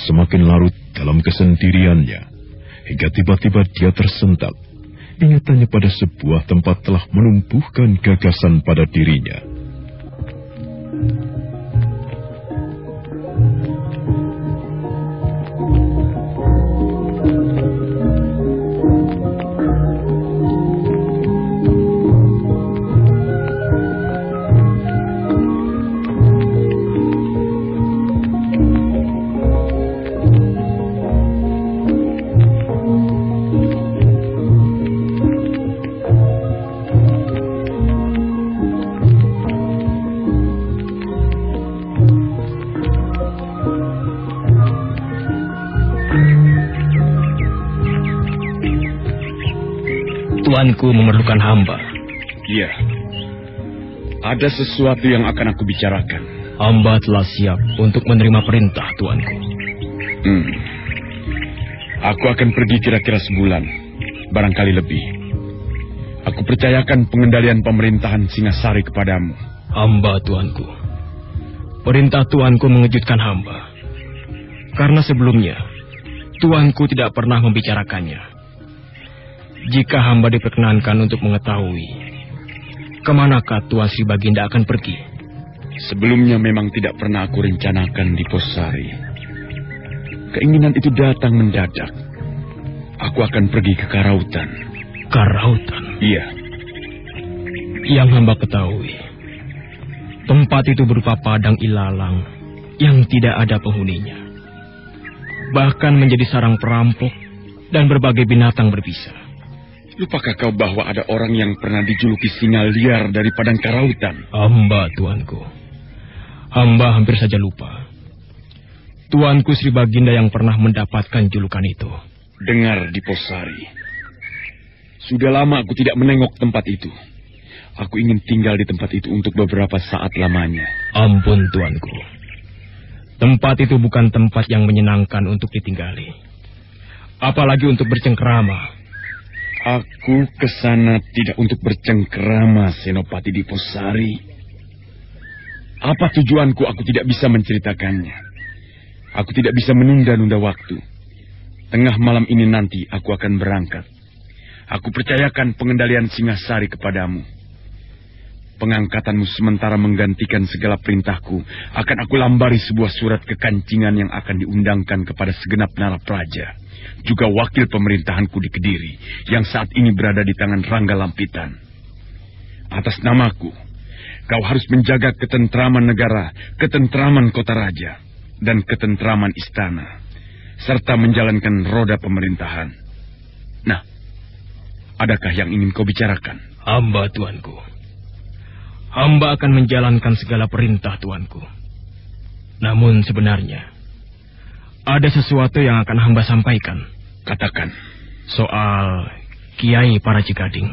semakin larut dalam kesendiriannya, hingga tiba-tiba dia tersentak. Ingatannya pada sebuah tempat telah menumbuhkan gagasan pada dirinya. Tuanku memerlukan hamba. Iya. Ada sesuatu yang akan aku bicarakan. Hamba telah siap untuk menerima perintah, tuanku. Aku akan pergi kira-kira sebulan, barangkali lebih. Aku percayakan pengendalian pemerintahan Singasari kepadamu. Hamba, tuanku. Perintah tuanku mengejutkan hamba. Karena sebelumnya, tuanku tidak pernah membicarakannya. Jika hamba diperkenankan untuk mengetahui, kemanakah Tuan Sri Baginda akan pergi? Sebelumnya memang tidak pernah aku rencanakan di Posari. Keinginan itu datang mendadak. Aku akan pergi ke Karautan. Karautan? Iya. Yang hamba ketahui, tempat itu berupa padang ilalang yang tidak ada penghuninya. Bahkan menjadi sarang perampok dan berbagai binatang berbisa. Lupakah kau bahwa ada orang yang pernah dijuluki singa liar dari padang Karautan? Hamba, tuanku. Hamba hampir saja lupa. Tuanku Sri Baginda yang pernah mendapatkan julukan itu. Dengar di Posari. Sudah lama aku tidak menengok tempat itu. Aku ingin tinggal di tempat itu untuk beberapa saat lamanya. Ampun, tuanku. Tempat itu bukan tempat yang menyenangkan untuk ditinggali. Apalagi untuk bercengkerama. Aku ke sana tidak untuk bercengkerama, Senopati di Posari. Apa tujuanku aku tidak bisa menceritakannya. Aku tidak bisa menunda-nunda waktu. Tengah malam ini nanti aku akan berangkat. Aku percayakan pengendalian Singasari kepadamu. Pengangkatanmu sementara menggantikan segala perintahku. Akan aku lambari sebuah surat kekancingan yang akan diundangkan kepada segenap narapraja. Juga wakil pemerintahanku di Kediri, yang saat ini berada di tangan Rangga Lampitan. Atas namaku, kau harus menjaga ketentraman negara, ketentraman kota raja, dan ketentraman istana, serta menjalankan roda pemerintahan. Nah, adakah yang ingin kau bicarakan? Hamba, tuanku. Hamba akan menjalankan segala perintah, tuanku. Namun sebenarnya, ada sesuatu yang akan hamba sampaikan. Katakan. Soal Kiai Parajigading.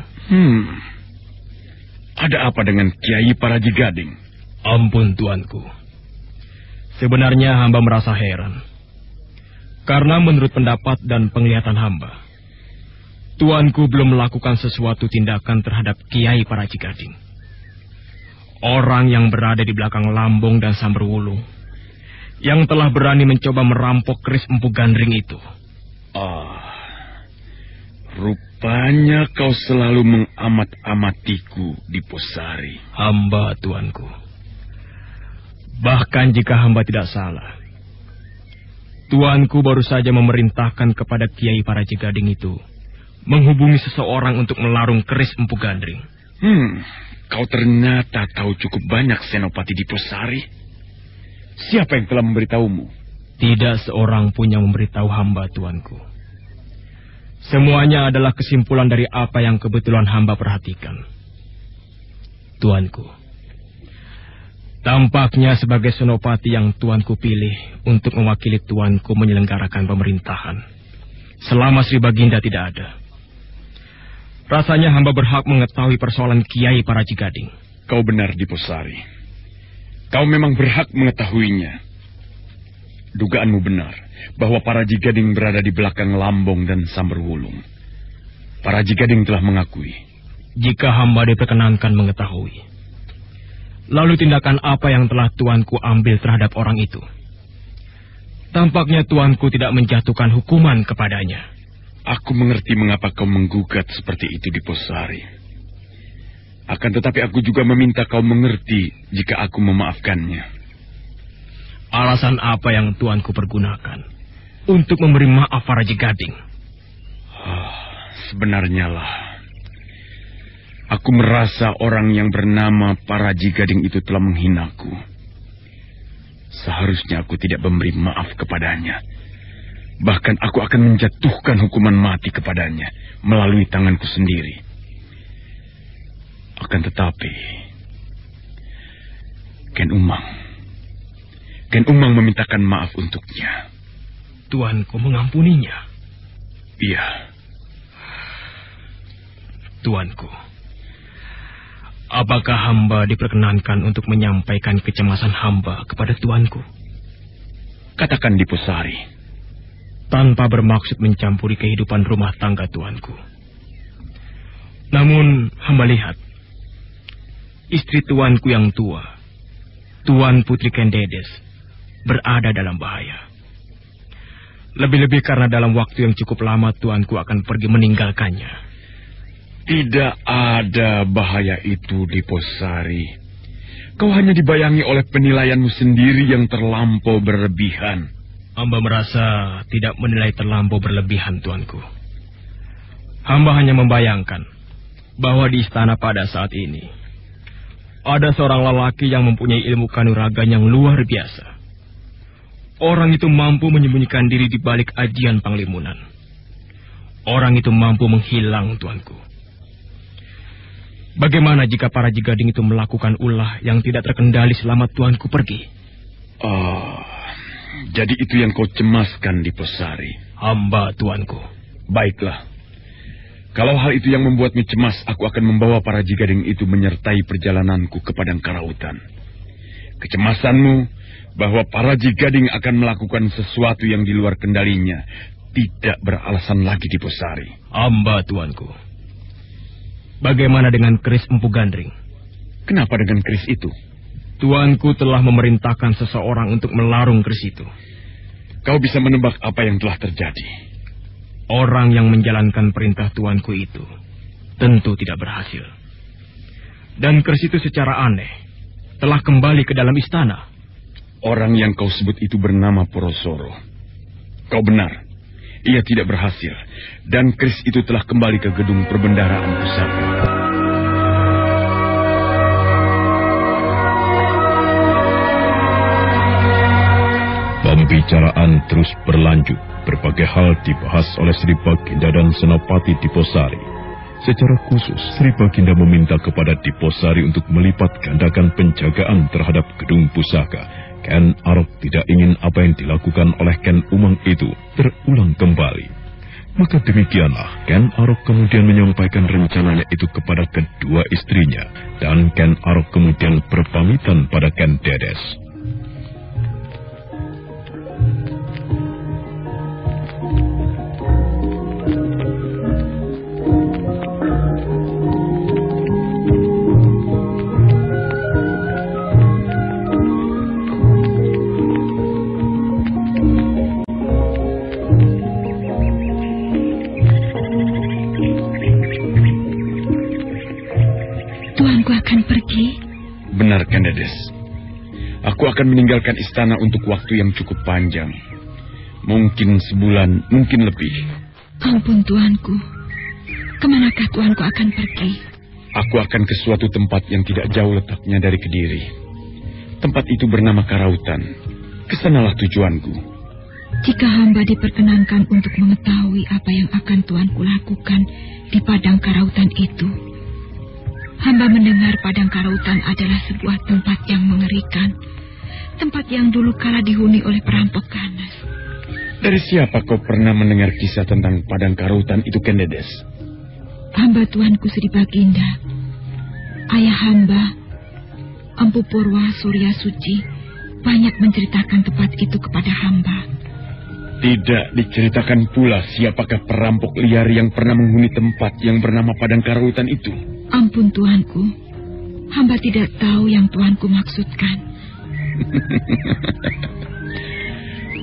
Ada apa dengan Kiai Parajigading? Ampun, tuanku. Sebenarnya hamba merasa heran. Karena menurut pendapat dan penglihatan hamba, tuanku belum melakukan sesuatu tindakan terhadap Kiai Parajigading. Orang yang berada di belakang Lambung dan Samberwulung, yang telah berani mencoba merampok keris Empu Gandring itu. Rupanya kau selalu mengamat-amatiku di Posari. Hamba, tuanku. Bahkan jika hamba tidak salah, tuanku baru saja memerintahkan kepada Kiai Parajigading itu menghubungi seseorang untuk melarung keris Empu Gandring. Kau ternyata tahu cukup banyak, Senopati di Posari. Siapa yang telah memberitahumu? Tidak seorang pun yang memberitahu hamba, tuanku. Semuanya adalah kesimpulan dari apa yang kebetulan hamba perhatikan. Tuanku, tampaknya sebagai senopati yang tuanku pilih untuk mewakili tuanku menyelenggarakan pemerintahan, selama Sri Baginda tidak ada, rasanya hamba berhak mengetahui persoalan Kiai Parajigading. Kau benar di Posari. Kau memang berhak mengetahuinya. Dugaanmu benar bahwa Parajigading berada di belakang Lambung dan Samberwulung. Parajigading telah mengakui. Jika hamba diperkenankan mengetahui, lalu tindakan apa yang telah tuanku ambil terhadap orang itu? Tampaknya tuanku tidak menjatuhkan hukuman kepadanya. Aku mengerti mengapa kau menggugat seperti itu di Posari. Akan tetapi aku juga meminta kau mengerti jika aku memaafkannya. Alasan apa yang tuanku pergunakan untuk memberi maaf Paraji Gading? Sebenarnya lah, aku merasa orang yang bernama Paraji Gading itu telah menghinaku. Seharusnya aku tidak memberi maaf kepadanya. Bahkan aku akan menjatuhkan hukuman mati kepadanya melalui tanganku sendiri. Akan tetapi, Ken Umang memintakan maaf untuknya. Tuanku mengampuninya? Iya. Tuanku, apakah hamba diperkenankan untuk menyampaikan kecemasan hamba kepada tuanku? Katakan di Posari. Tanpa bermaksud mencampuri kehidupan rumah tangga tuanku. Namun hamba lihat, istri tuanku yang tua, Tuan Putri Kendedes, berada dalam bahaya. Lebih-lebih karena dalam waktu yang cukup lama tuanku akan pergi meninggalkannya. Tidak ada bahaya itu di Posari. Kau hanya dibayangi oleh penilaianmu sendiri yang terlampau berlebihan. Hamba merasa tidak menilai terlampau berlebihan, tuanku. Hamba hanya membayangkan bahwa di istana pada saat ini ada seorang lelaki yang mempunyai ilmu kanuragan yang luar biasa. Orang itu mampu menyembunyikan diri di balik ajian Panglimunan. Orang itu mampu menghilang, tuanku. Bagaimana jika Paraji Gading itu melakukan ulah yang tidak terkendali selama tuanku pergi? Jadi itu yang kau cemaskan di Posari. Hamba, tuanku. Baiklah. Kalau hal itu yang membuatmu cemas, aku akan membawa Paraji Gading itu menyertai perjalananku ke Padang Karautan. Kecemasanmu bahwa Paraji Gading akan melakukan sesuatu yang di luar kendalinya tidak beralasan lagi di Posari. Hamba, tuanku. Bagaimana dengan keris Empu Gandring? Kenapa dengan keris itu? Tuanku telah memerintahkan seseorang untuk melarung keris itu. Kau bisa menebak apa yang telah terjadi? Orang yang menjalankan perintah tuanku itu tentu tidak berhasil. Dan keris itu secara aneh telah kembali ke dalam istana. Orang yang kau sebut itu bernama Porosoro. Kau benar. Ia tidak berhasil. Dan keris itu telah kembali ke gedung perbendaharaan pusaka. Pembicaraan terus berlanjut. Berbagai hal dibahas oleh Sri Baginda dan Senopati Diposari. Secara khusus, Sri Baginda meminta kepada Diposari untuk melipat gandakan penjagaan terhadap gedung pusaka. Ken Arok tidak ingin apa yang dilakukan oleh Ken Umang itu terulang kembali. Maka demikianlah Ken Arok kemudian menyampaikan rencananya itu kepada kedua istrinya. Dan Ken Arok kemudian berpamitan pada Ken Dedes. Benar, Kendedes. Aku akan meninggalkan istana untuk waktu yang cukup panjang. Mungkin sebulan, mungkin lebih. Ampun, tuanku. Kemanakah tuanku akan pergi? Aku akan ke suatu tempat yang tidak jauh letaknya dari Kediri. Tempat itu bernama Karautan. Kesanalah tujuanku. Jika hamba diperkenankan untuk mengetahui apa yang akan tuanku lakukan di Padang Karautan itu, hamba mendengar Padang Karautan adalah sebuah tempat yang mengerikan. Tempat yang dulu kala dihuni oleh perampok ganas. Dari siapa kau pernah mendengar kisah tentang Padang Karautan itu, Kendedes? Hamba tuanku Sri Baginda. Ayah hamba, Empu Purwa Surya Suci, banyak menceritakan tempat itu kepada hamba. Tidak diceritakan pula siapakah perampok liar yang pernah menghuni tempat yang bernama Padang Karautan itu. Ampun, tuanku. Hamba tidak tahu yang tuanku maksudkan.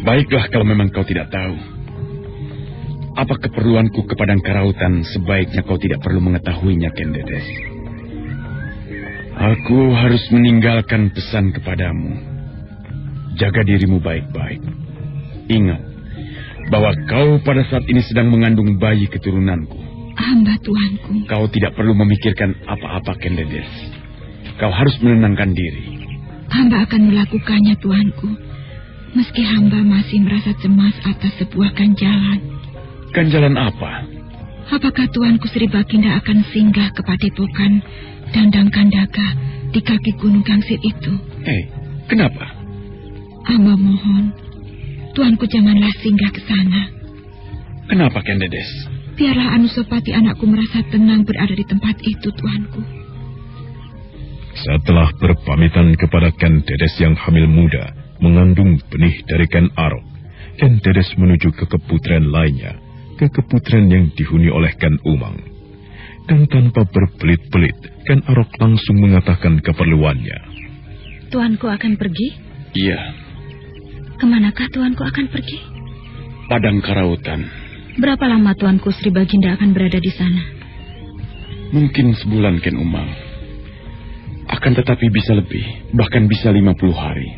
Baiklah kalau memang kau tidak tahu. Apa keperluanku ke Padang Karautan, sebaiknya kau tidak perlu mengetahuinya, Ken Dedes. Aku harus meninggalkan pesan kepadamu. Jaga dirimu baik-baik. Ingat bahwa kau pada saat ini sedang mengandung bayi keturunanku. Hamba tuanku. Kau tidak perlu memikirkan apa-apa, Ken Dedes. Kau harus menenangkan diri. Hamba akan melakukannya, tuanku. Meski hamba masih merasa cemas atas sebuah ganjalan. Ganjalan apa? Apakah tuanku Sri Baginda akan singgah ke padepokan Dandang Kandaga di kaki Gunung Gangsir itu? Kenapa? Hamba mohon, tuanku janganlah singgah ke sana. Kenapa, Ken Dedes? Biarlah Anusapati anakku merasa tenang berada di tempat itu, tuanku. Setelah berpamitan kepada Ken Dedes yang hamil muda, mengandung benih dari Ken Arok, Ken Dedes menuju ke keputren lainnya, ke keputren yang dihuni oleh Ken Umang. Dan tanpa berbelit-belit, Ken Arok langsung mengatakan keperluannya. Tuanku akan pergi? Iya. Kemanakah tuanku akan pergi? Padang Karautan. Berapa lama tuanku Sri Baginda akan berada di sana? Mungkin sebulan, Ken Umang. Akan tetapi bisa lebih, bahkan bisa 50 hari.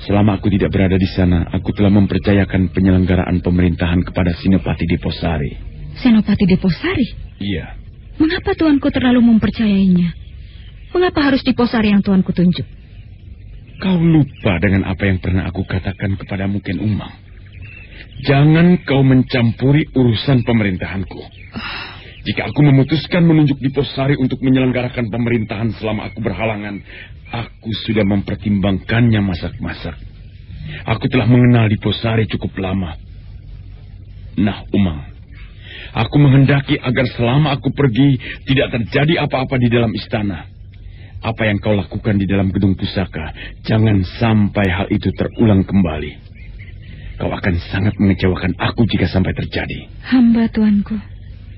Selama aku tidak berada di sana, aku telah mempercayakan penyelenggaraan pemerintahan kepada Senopati Diposari. Senopati Diposari? Iya. Mengapa tuanku terlalu mempercayainya? Mengapa harus Diposari yang tuanku tunjuk? Kau lupa dengan apa yang pernah aku katakan kepadamu, Ken Umang. Jangan kau mencampuri urusan pemerintahanku. Jika aku memutuskan menunjuk Diposari untuk menyelenggarakan pemerintahan selama aku berhalangan, aku sudah mempertimbangkannya masak-masak. Aku telah mengenal Diposari cukup lama. Nah, Umang, aku menghendaki agar selama aku pergi tidak terjadi apa-apa di dalam istana. Apa yang kau lakukan di dalam gedung pusaka, jangan sampai hal itu terulang kembali. Kau akan sangat mengecewakan aku jika sampai terjadi. Hamba tuanku.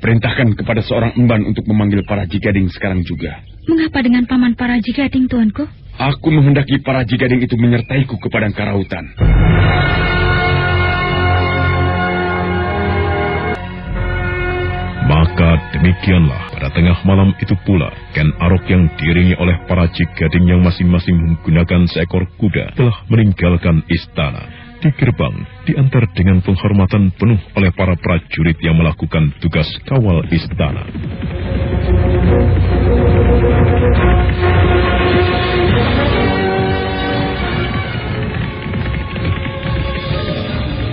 Perintahkan kepada seorang emban untuk memanggil para Jigading sekarang juga. Mengapa dengan paman para Jigading, tuanku? Aku menghendaki para Jigading itu menyertaiku ke Padang Karautan. Maka demikianlah pada tengah malam itu pula, Ken Arok yang diiringi oleh para Jigading yang masing-masing menggunakan seekor kuda telah meninggalkan istana. Di gerbang diantar dengan penghormatan penuh oleh para prajurit yang melakukan tugas kawal istana.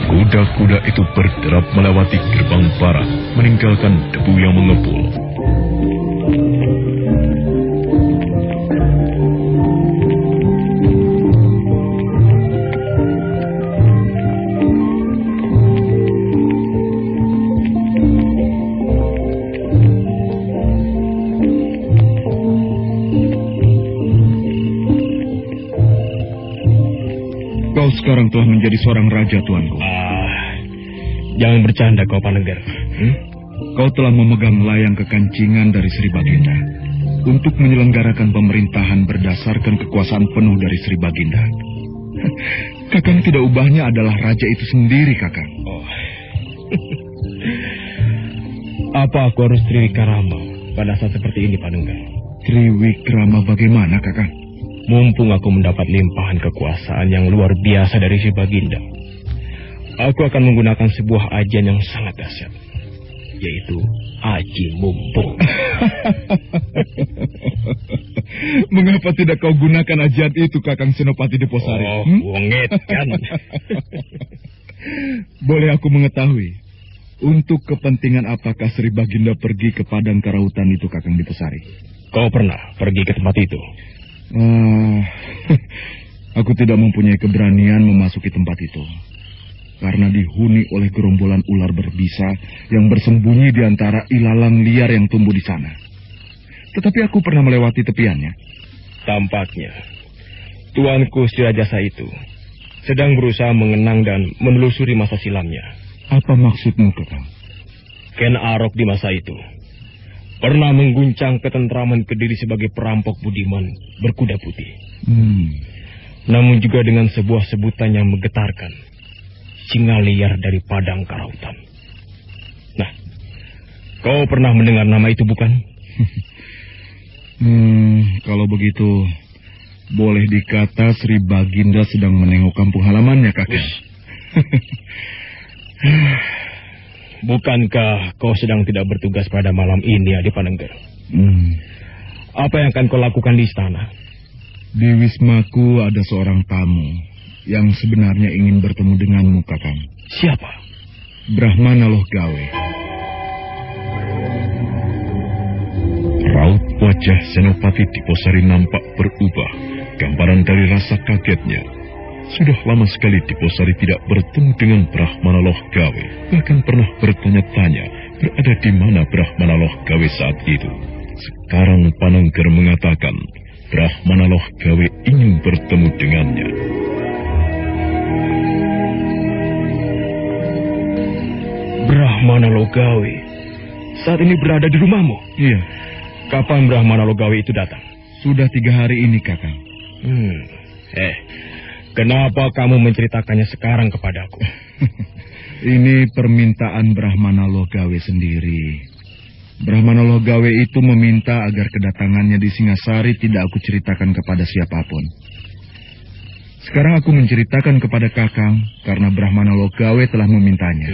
Kuda-kuda itu berderap melewati gerbang barat, meninggalkan debu yang mengepul. Sekarang telah menjadi seorang raja, tuanku. Jangan bercanda kau, Panengger. Kau telah memegang layang kekancingan dari Sri Baginda untuk menyelenggarakan pemerintahan berdasarkan kekuasaan penuh dari Sri Baginda. Kakang tidak ubahnya adalah raja itu sendiri, Kakang. Apa aku harus Triwikrama pada saat seperti ini, Panengger? Triwikrama bagaimana, Kakang? Mumpung aku mendapat limpahan kekuasaan yang luar biasa dari Sri Baginda, aku akan menggunakan sebuah ajian yang sangat dahsyat, yaitu Aji Mumpung. Mengapa tidak kau gunakan ajian itu, Kakang Senopati Diposari? Wongit kan. Boleh aku mengetahui, untuk kepentingan apakah Sri Baginda pergi ke Padang Karautan itu, Kakang Diposari? Kau pernah pergi ke tempat itu? Aku tidak mempunyai keberanian memasuki tempat itu karena dihuni oleh gerombolan ular berbisa yang bersembunyi di antara ilalang liar yang tumbuh di sana. Tetapi aku pernah melewati tepiannya. Tampaknya tuanku Sri Rajasa itu sedang berusaha mengenang dan menelusuri masa silamnya. Apa maksudmu, Kakang? Ken Arok di masa itu pernah mengguncang ketentraman Kediri sebagai perampok budiman berkuda putih. namun juga dengan sebuah sebutan yang menggetarkan, singa liar dari padang karautan. Nah, kau pernah mendengar nama itu bukan? Kalau begitu, boleh dikata Sri Baginda sedang menengok kampung halamannya, kakek. Bukankah kau sedang tidak bertugas pada malam ini, Adi Panengger? Apa yang akan kau lakukan di istana? Di wismaku ada seorang tamu yang sebenarnya ingin bertemu denganmu, Kakang. Siapa? Brahmana Loh Gawe. Raut wajah Senopati Diposari nampak berubah. Gambaran dari rasa kagetnya. Sudah lama sekali Diposari tidak bertemu dengan Brahmana Loh Gawe. Bahkan pernah bertanya-tanya berada di mana Brahmana Loh Gawe saat itu. Sekarang Panengger mengatakan Brahmana Loh Gawe ingin bertemu dengannya. Brahmana Loh Gawe saat ini berada di rumahmu? Iya. Kapan Brahmana Loh Gawe itu datang? Sudah 3 hari ini, Kakang. Kenapa kamu menceritakannya sekarang kepadaku? Ini permintaan Brahmana Loh Gawe sendiri. Brahmana Loh Gawe itu meminta agar kedatangannya di Singasari tidak aku ceritakan kepada siapapun. Sekarang aku menceritakan kepada Kakang karena Brahmana Loh Gawe telah memintanya.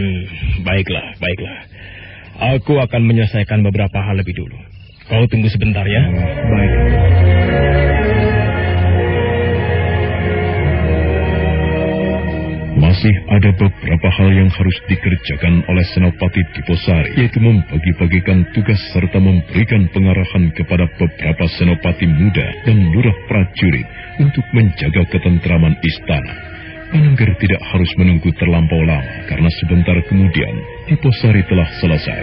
Baiklah. Aku akan menyelesaikan beberapa hal lebih dulu. Kau tunggu sebentar ya. Baik. Masih ada beberapa hal yang harus dikerjakan oleh Senopati Diposari, yaitu membagi-bagikan tugas serta memberikan pengarahan kepada beberapa senopati muda dan lurah prajurit untuk menjaga ketentraman istana. Panengger tidak harus menunggu terlampau lama, karena sebentar kemudian Diposari telah selesai.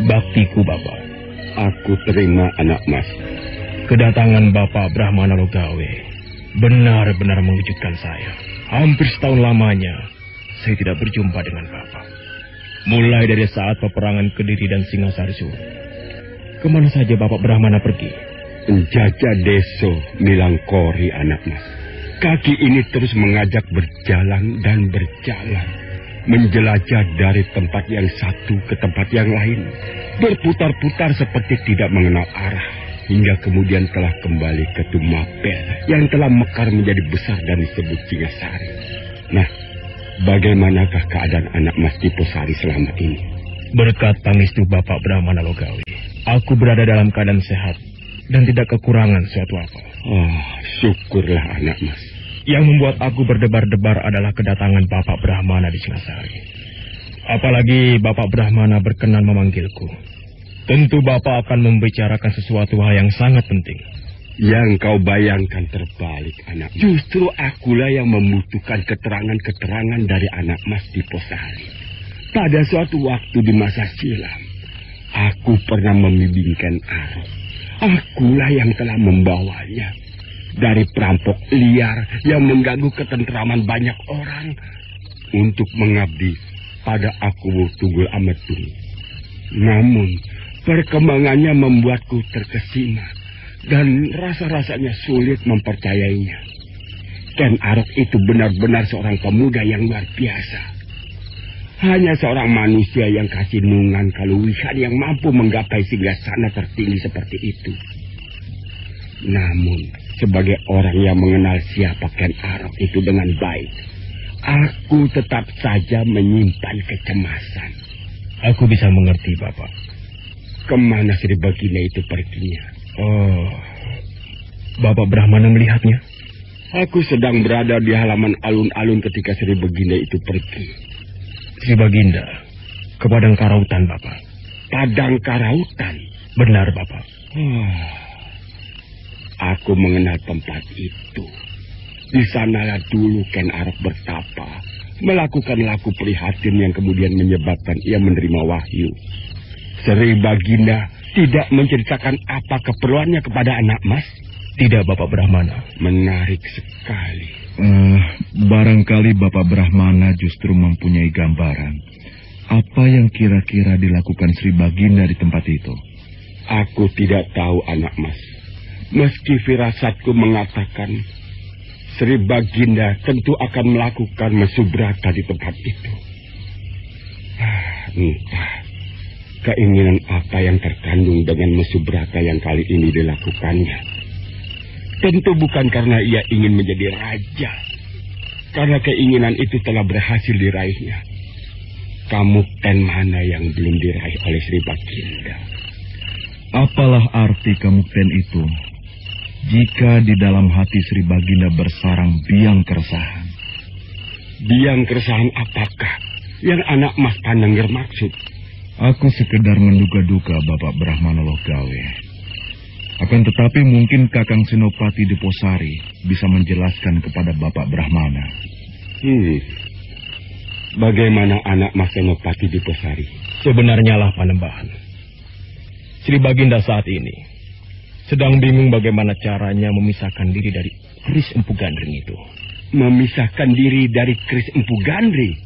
Baktiku, Bapak. Aku terima, anak mas. Kedatangan Bapak Brahmana Loh Gawe benar-benar mengejutkan saya. Hampir setahun lamanya saya tidak berjumpa dengan Bapak. Mulai dari saat peperangan Kediri dan Singasari Suru. Kemana saja Bapak Brahmana pergi? Menjajah deso Milangkori, anak mas. Kaki ini terus mengajak berjalan dan berjalan. Menjelajah dari tempat yang satu ke tempat yang lain. Berputar-putar seperti tidak mengenal arah. Hingga kemudian telah kembali ke Tumapel yang telah mekar menjadi besar dan disebut Singasari. Nah, bagaimanakah keadaan anak mas Diposari selama ini? Berkat pangestu Bapak Brahmana Loh Gawe, aku berada dalam keadaan sehat dan tidak kekurangan suatu apa. Oh, syukurlah anak mas. Yang membuat aku berdebar-debar adalah kedatangan Bapak Brahmana di Singasari. Apalagi Bapak Brahmana berkenan memanggilku. Tentu Bapak akan membicarakan sesuatu hal yang sangat penting. Yang kau bayangkan terbalik, anak. Justru akulah yang membutuhkan keterangan-keterangan dari anak mas Diposari. Pada suatu waktu di masa silam, aku pernah membimbingkan Arok. Akulah yang telah membawanya dari perampok liar yang mengganggu ketentraman banyak orang untuk mengabdi pada aku Tunggul Ametung. Namun perkembangannya membuatku terkesima dan rasa-rasanya sulit mempercayainya. Ken Arok itu benar-benar seorang pemuda yang luar biasa. Hanya seorang manusia yang kasinungan kaluwihan yang mampu menggapai singgasana tertinggi seperti itu. Namun sebagai orang yang mengenal siapa Ken Arok itu dengan baik, aku tetap saja menyimpan kecemasan. Aku bisa mengerti, Bapak. Kemana Sri Baginda itu perginya? Oh, Bapak Brahmana melihatnya? Aku sedang berada di halaman alun-alun ketika Sri Baginda itu pergi. Sri Baginda ke Padang Karautan, Bapak. Padang Karautan? Benar, Bapak. Aku mengenal tempat itu. Di sanalah dulu Ken Arok bertapa, melakukan laku prihatin yang kemudian menyebabkan ia menerima wahyu. Sri Baginda tidak menceritakan apa keperluannya kepada anak mas? Tidak, Bapak Brahmana. Menarik sekali. Barangkali Bapak Brahmana justru mempunyai gambaran Apa yang kira-kira dilakukan Sri Baginda di tempat itu? Aku tidak tahu, anak mas. Meski firasatku mengatakan Sri Baginda tentu akan melakukan mesubrata di tempat itu. Entah keinginan apa yang terkandung dengan mesubrata yang kali ini dilakukannya. Tentu bukan karena ia ingin menjadi raja, karena keinginan itu telah berhasil diraihnya. Kamukten mana yang belum diraih oleh Sri Baginda? Apalah arti kamukten itu jika di dalam hati Sri Baginda bersarang biang keresahan? Biang keresahan apakah yang anak mas Panengger maksud? Aku sekedar menduga-duga Bapak Brahmana Logawe. Akan tetapi mungkin Kakang Senopati Diposari bisa menjelaskan kepada Bapak Brahmana. Bagaimana anak mas Senopati Diposari? Sebenarnya lah Panembahan, Sri Baginda saat ini sedang bingung bagaimana caranya memisahkan diri dari keris Empu Gandring itu. Memisahkan diri dari keris Empu Gandring?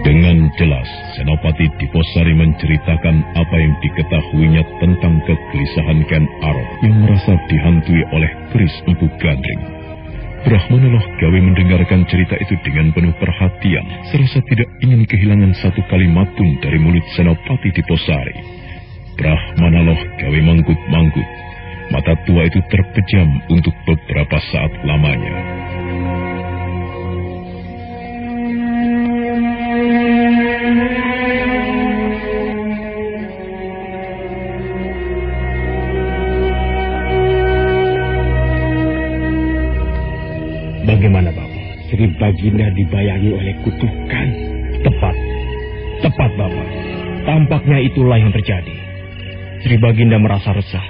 Dengan jelas, Senopati Diposari menceritakan apa yang diketahuinya tentang kegelisahan Ken Arok yang merasa dihantui oleh keris Empu Gandring. Brahmana Logawe mendengarkan cerita itu dengan penuh perhatian, serasa tidak ingin kehilangan satu kalimat pun dari mulut Senopati Diposari. Brahmana Logawe manggut-manggut. Mata tua itu terpejam untuk beberapa saat lamanya. Bagaimana, Bapak? Sri Baginda dibayangi oleh kutukan. Tepat, Bapak. Tampaknya itulah yang terjadi. Sri Baginda merasa resah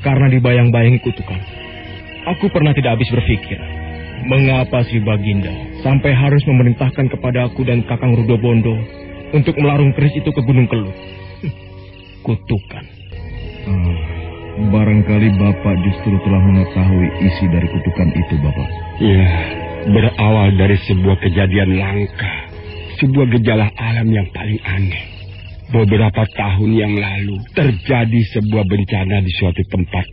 karena dibayang-bayangi kutukan. Aku pernah tidak habis berpikir, mengapa Sri Baginda sampai harus memerintahkan kepada aku dan Kakang Rudobondo untuk melarung keris itu ke Gunung Kelut. Kutukan. Barangkali Bapak justru telah mengetahui isi dari kutukan itu, Bapak. Ya, berawal dari sebuah kejadian langka, sebuah gejala alam yang paling aneh. Beberapa tahun yang lalu terjadi sebuah bencana di suatu tempat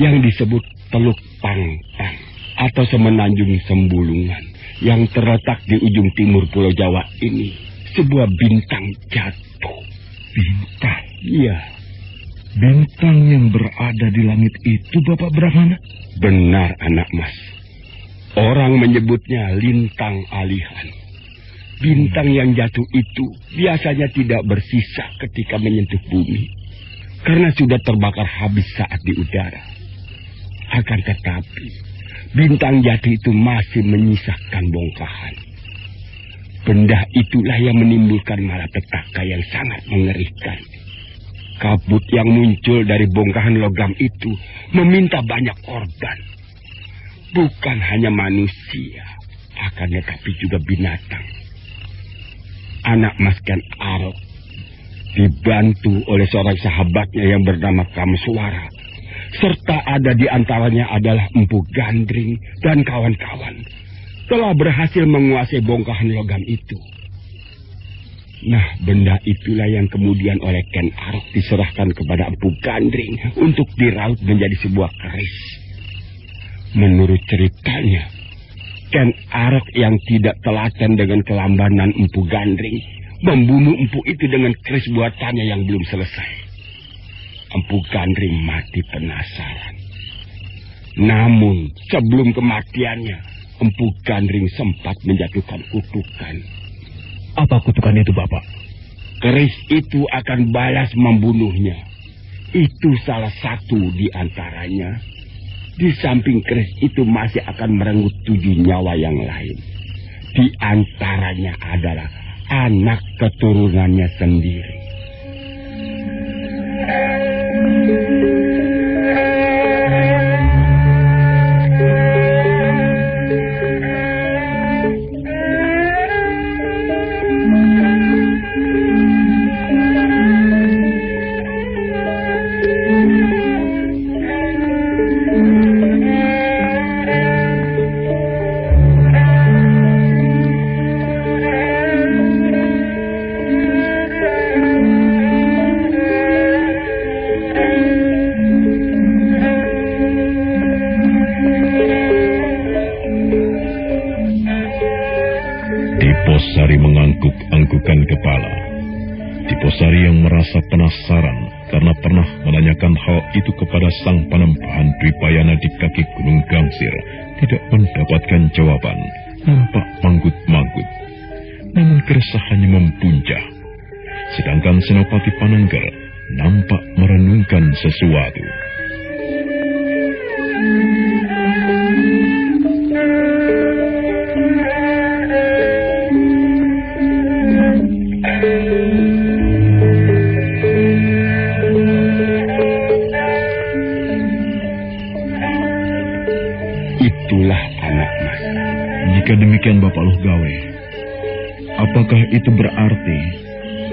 yang disebut Teluk Pangtang atau Semenanjung Sembulungan yang terletak di ujung timur Pulau Jawa ini. Sebuah bintang jatuh. Bintang? Iya. Bintang yang berada di langit itu, Bapak Brahmana? Benar, anak mas. Orang menyebutnya lintang alihan. Bintang yang jatuh itu biasanya tidak bersisa ketika menyentuh bumi, karena sudah terbakar habis saat di udara. Akan tetapi, bintang jatuh itu masih menyisakan bongkahan. Benda itulah yang menimbulkan malapetaka yang sangat mengerikan. Kabut yang muncul dari bongkahan logam itu meminta banyak korban. Bukan hanya manusia, akan tetapi juga binatang. Anak Mas Ken Arok dibantu oleh seorang sahabatnya yang bernama Kamswara, serta ada di antaranya adalah Empu Gandring dan kawan-kawan, telah berhasil menguasai bongkahan logam itu. Nah, benda itulah yang kemudian oleh Ken Arok diserahkan kepada Empu Gandring untuk diraut menjadi sebuah keris. Menurut ceritanya, Ken Arok yang tidak telaten dengan kelambanan Empu Gandring membunuh empu itu dengan keris buatannya yang belum selesai. Empu Gandring mati penasaran. Namun, sebelum kematiannya, Empu Gandring sempat menjatuhkan kutukan. Apa kutukan itu, Bapak? Keris itu akan balas membunuhnya. Itu salah satu di antaranya. Di samping keris itu masih akan merenggut 7 nyawa yang lain. Di antaranya adalah anak keturunannya sendiri. Diposari yang merasa penasaran karena pernah menanyakan hal itu kepada sang panembahan Dwipayana di kaki Gunung Gangsir, tidak mendapatkan jawaban, nampak manggut-manggut. Namun keresahannya mempuncah. Sedangkan Senopati Panengger nampak merenungkan sesuatu. Itulah anak mas. Jika demikian Bapak Lohgawe, apakah itu berarti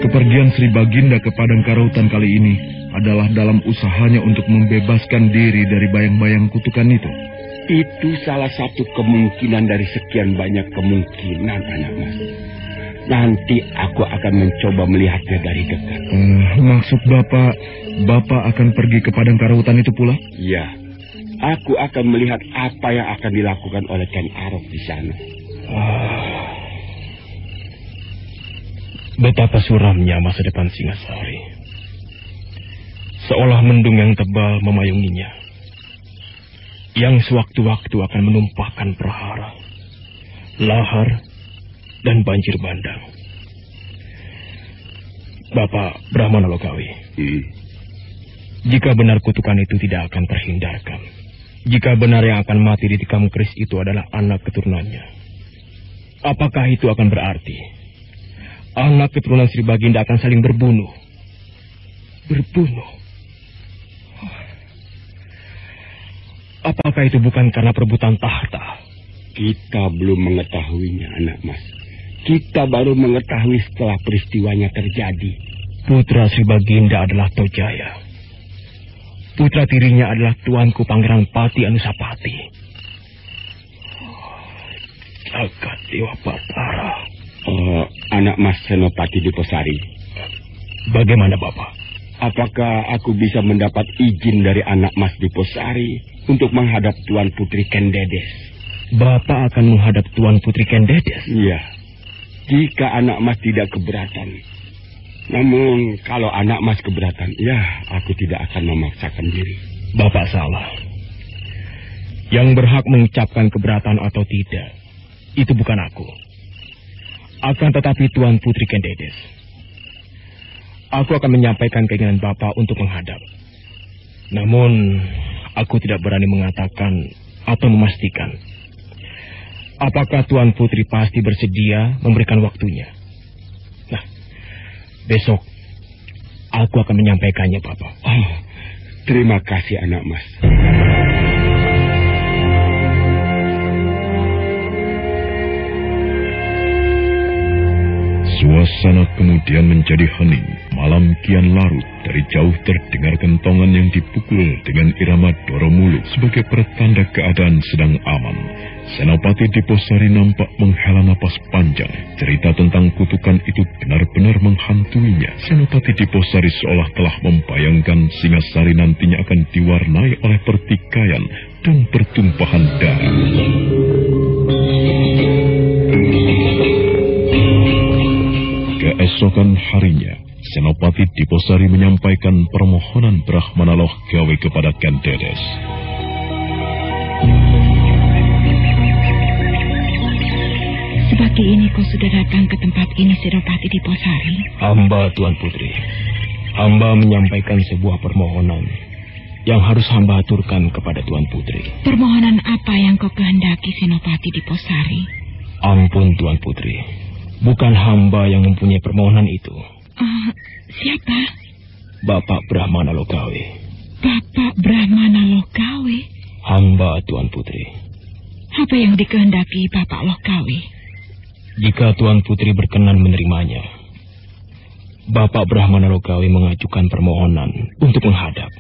kepergian Sri Baginda ke Padang Karautan kali ini adalah dalam usahanya untuk membebaskan diri dari bayang-bayang kutukan itu? Itu salah satu kemungkinan dari sekian banyak kemungkinan, anak mas. Nanti aku akan mencoba melihatnya dari dekat. Maksud Bapak akan pergi ke Padang Karautan itu pula? Iya, aku akan melihat apa yang akan dilakukan oleh Ken Arok di sana. Betapa suramnya masa depan Singasari. Seolah mendung yang tebal memayunginya, yang sewaktu-waktu akan menumpahkan prahara, lahar, dan banjir bandang. Bapak Brahmana Logawi, jika benar kutukan itu tidak akan terhindarkan, jika benar yang akan mati di tikam keris itu adalah anak keturunannya, apakah itu akan berarti anak keturunan Sri Baginda akan saling berbunuh? Berbunuh? Apakah itu bukan karena perebutan tahta? Kita belum mengetahuinya, anak mas. Kita baru mengetahui setelah peristiwanya terjadi. Putra Sri Baginda adalah Tojaya. Putra tirinya adalah tuanku Pangeran Pati Anusapati. Jagat Dewa Batara. Anak mas Senopati Diposari. Bagaimana Bapak? Apakah aku bisa mendapat izin dari anak mas Diposari untuk menghadap Tuan Putri Kendedes? Bapak akan menghadap Tuan Putri Kendedes? Iya, jika anak mas tidak keberatan. Namun kalau anak mas keberatan, ya aku tidak akan memaksakan diri. Bapak salah. Yang berhak mengucapkan keberatan atau tidak, itu bukan aku. Akan tetapi Tuan Putri Kendedes. Aku akan menyampaikan keinginan Bapak untuk menghadap. Namun, aku tidak berani mengatakan atau memastikan apakah Tuan Putri pasti bersedia memberikan waktunya. Nah, besok aku akan menyampaikannya, Bapak. Terima kasih, anak mas. Suasana kemudian menjadi hening. Malam kian larut. Dari jauh terdengar kentongan yang dipukul dengan irama doromulu sebagai pertanda keadaan sedang aman. Senopati Diposari nampak menghela napas panjang. Cerita tentang kutukan itu benar-benar menghantuinya. Senopati Diposari seolah telah membayangkan Singasari nantinya akan diwarnai oleh pertikaian dan pertumpahan darah. Keesokan harinya, Senopati Diposari menyampaikan permohonan Brahmana Lohgawe kepada Kendedes. Sebab ini kau sudah datang ke tempat ini, Senopati Diposari? Hamba, Tuan Putri. Hamba menyampaikan sebuah permohonan yang harus hamba aturkan kepada Tuan Putri. Permohonan apa yang kau kehendaki, Senopati Diposari? Ampun, Tuan Putri. Bukan hamba yang mempunyai permohonan itu. Siapa? Bapak Brahmana Logawe. Bapak Brahmana Logawe? Hamba, Tuan Putri. Apa yang dikehendaki Bapak Logawe? Jika Tuan Putri berkenan menerimanya, Bapak Brahmana Logawe mengajukan permohonan untuk menghadap.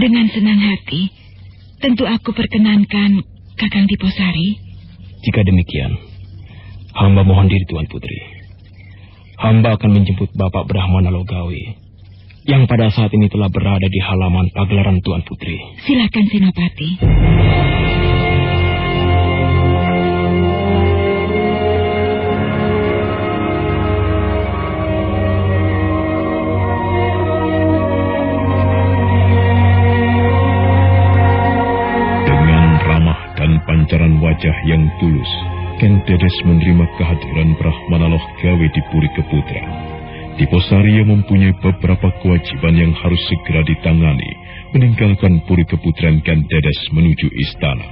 Dengan senang hati. Tentu aku perkenankan, Kakang Diposari. Jika demikian, hamba mohon diri, Tuan Putri. Hamba akan menjemput Bapak Brahmana Logawe yang pada saat ini telah berada di halaman pagelaran Tuan Putri. Silakan, Senopati. wajah yang tulus, Ken Dedes menerima kehadiran Brahmana Loh Gawe di Puri Keputra. Diposari yang mempunyai beberapa kewajiban yang harus segera ditangani, meninggalkan Puri Keputran Ken Dedes menuju istana.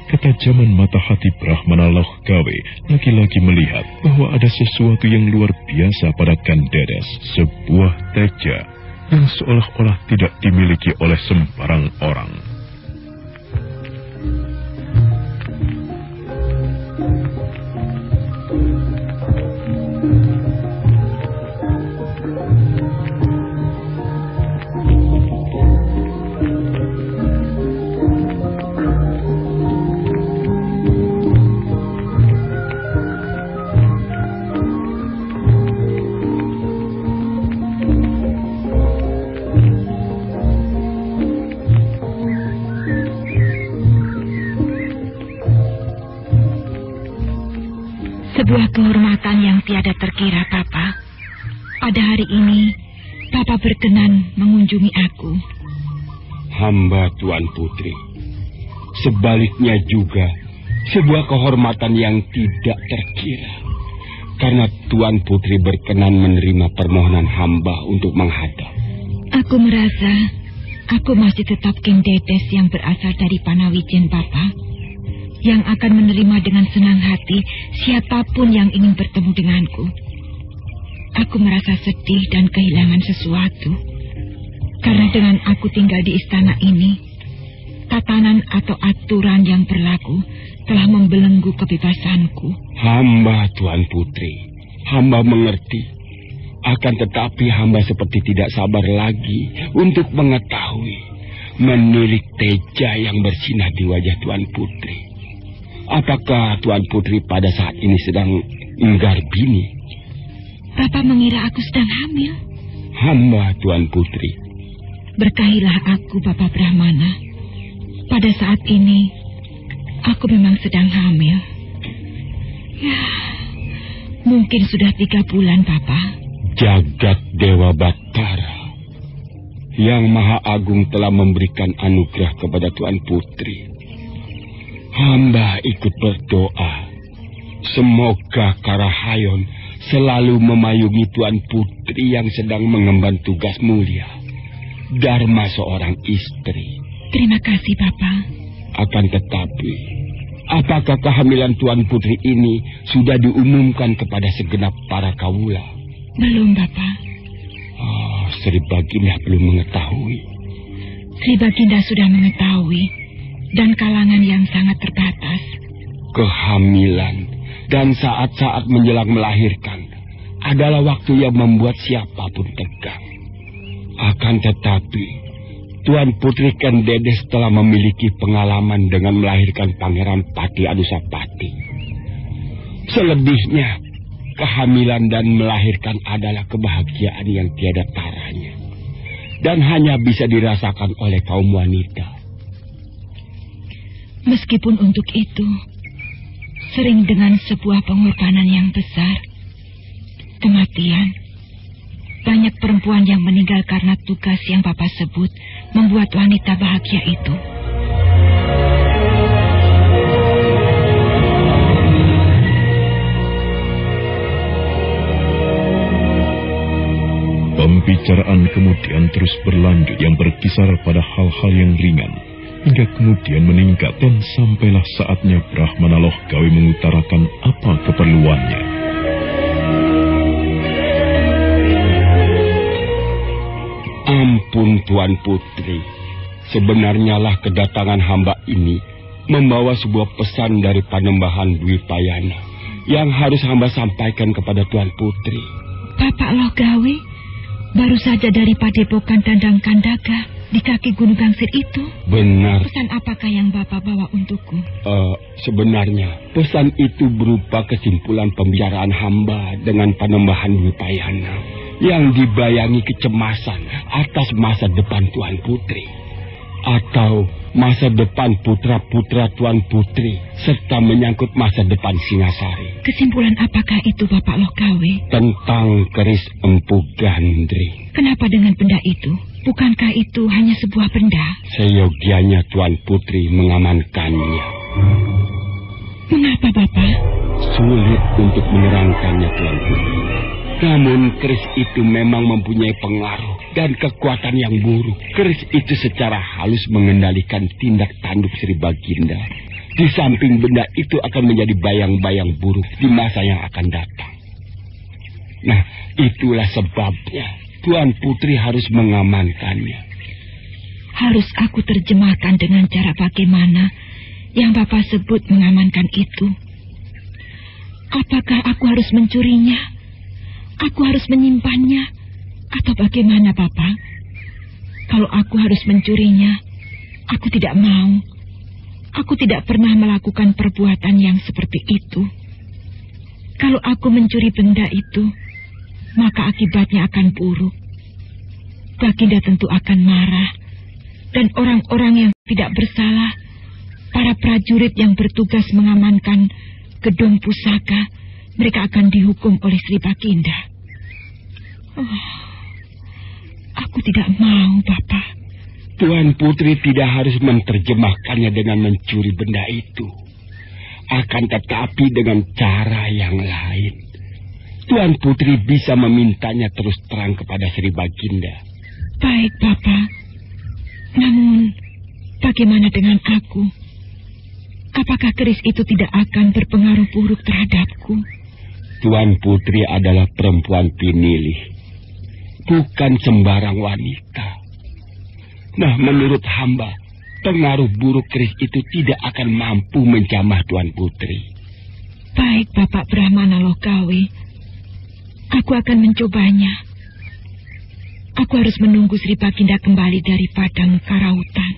Ketajaman mata hati Brahmana Loh Gawe lagi-lagi melihat bahwa ada sesuatu yang luar biasa pada Ken Dedes, sebuah teja yang seolah-olah tidak dimiliki oleh sembarang orang. Sebuah kehormatan yang tiada terkira, Papa. Pada hari ini, Papa berkenan mengunjungi aku. Hamba Tuan Putri. Sebaliknya juga, sebuah kehormatan yang tidak terkira. Karena Tuan Putri berkenan menerima permohonan hamba untuk menghadap. Aku merasa aku masih tetap Ken Dedes yang berasal dari Panawijen, Papa. Yang akan menerima dengan senang hati siapapun yang ingin bertemu denganku. Aku merasa sedih dan kehilangan sesuatu. Karena dengan aku tinggal di istana ini, tatanan atau aturan yang berlaku telah membelenggu kebebasanku. Hamba Tuan Putri, hamba mengerti. Akan tetapi hamba seperti tidak sabar lagi untuk mengetahui, menilik teja yang bersinar di wajah Tuan Putri. Apakah Tuan Putri pada saat ini sedang menggarbini? Papa mengira aku sedang hamil. Hamba Tuan Putri. Berkahilah aku, Bapak Brahmana. Pada saat ini, aku memang sedang hamil. Ya, mungkin sudah 3 bulan, Papa. Jagat Dewa Batara, Yang Maha Agung telah memberikan anugerah kepada Tuan Putri. Hamba ikut berdoa, semoga Karahayon selalu memayungi Tuan Putri yang sedang mengemban tugas mulia, dharma seorang istri. Terima kasih, Papa. Akan tetapi, apakah kehamilan Tuan Putri ini sudah diumumkan kepada segenap para kawula? Belum, Bapak. Sri Baginda belum mengetahui. Sri Baginda sudah mengetahui. Dan kalangan yang sangat terbatas. Kehamilan dan saat-saat menjelang melahirkan adalah waktu yang membuat siapapun tegang. Akan tetapi, Tuan Putri Ken Dedes telah memiliki pengalaman dengan melahirkan Pangeran Pati Adusapati. Selebihnya, kehamilan dan melahirkan adalah kebahagiaan yang tiada taranya. Dan hanya bisa dirasakan oleh kaum wanita. Meskipun untuk itu, sering dengan sebuah pengorbanan yang besar, kematian, banyak perempuan yang meninggal karena tugas yang Bapak sebut membuat wanita bahagia itu. Pembicaraan kemudian terus berlanjut yang berkisar pada hal-hal yang ringan, hingga kemudian meningkat dan sampailah saatnya Brahmana Loh Gawe mengutarakan apa keperluannya. Ampun Tuan Putri, sebenarnya lah kedatangan hamba ini membawa sebuah pesan dari Panembahan Dwi Payana yang harus hamba sampaikan kepada Tuan Putri. Bapak Loh Gawe baru saja dari Padepokan Dandang Kandaga di kaki Gunung Gangsir itu. Benar. Pesan apakah yang Bapak bawa untukku? Sebenarnya pesan itu berupa kesimpulan pembicaraan hamba dengan Panembahan Dwi Payana yang dibayangi kecemasan atas masa depan Tuan Putri atau masa depan putra-putra Tuan Putri serta menyangkut masa depan Singasari. Kesimpulan apakah itu, Bapak Loh Gawe? Tentang keris Empu Gandri. Kenapa dengan benda itu? Bukankah itu hanya sebuah benda? Seyogianya Tuan Putri mengamankannya. Mengapa, Bapak? Sulit untuk menerangkannya, Tuan Putri. Namun keris itu memang mempunyai pengaruh dan kekuatan yang buruk. Keris itu secara halus mengendalikan tindak tanduk Sri Baginda. Di samping benda itu akan menjadi bayang-bayang buruk di masa yang akan datang. Nah, itulah sebabnya Tuan Putri harus mengamankannya. Harus aku terjemahkan dengan cara bagaimana yang Bapak sebut mengamankan itu? Apakah aku harus mencurinya? Aku harus menyimpannya? Atau bagaimana, Bapak? Kalau aku harus mencurinya, aku tidak mau. Aku tidak pernah melakukan perbuatan yang seperti itu. Kalau aku mencuri benda itu, maka akibatnya akan buruk. Baginda tentu akan marah. Dan orang-orang yang tidak bersalah, para prajurit yang bertugas mengamankan gedung pusaka, mereka akan dihukum oleh Sri Baginda. Oh, aku tidak mau, Bapak. Tuan Putri tidak harus menerjemahkannya dengan mencuri benda itu. Akan tetapi dengan cara yang lain. Tuan Putri bisa memintanya terus terang kepada Sri Baginda. Baik, Bapak. Namun, bagaimana dengan aku? Apakah keris itu tidak akan berpengaruh buruk terhadapku? Tuan Putri adalah perempuan pinilih, bukan sembarang wanita. Nah, menurut hamba, pengaruh buruk keris itu tidak akan mampu menjamah Tuan Putri. Baik, Bapak Brahmana Lokawi. Aku akan mencobanya. Aku harus menunggu Sri Baginda kembali dari padang karautan.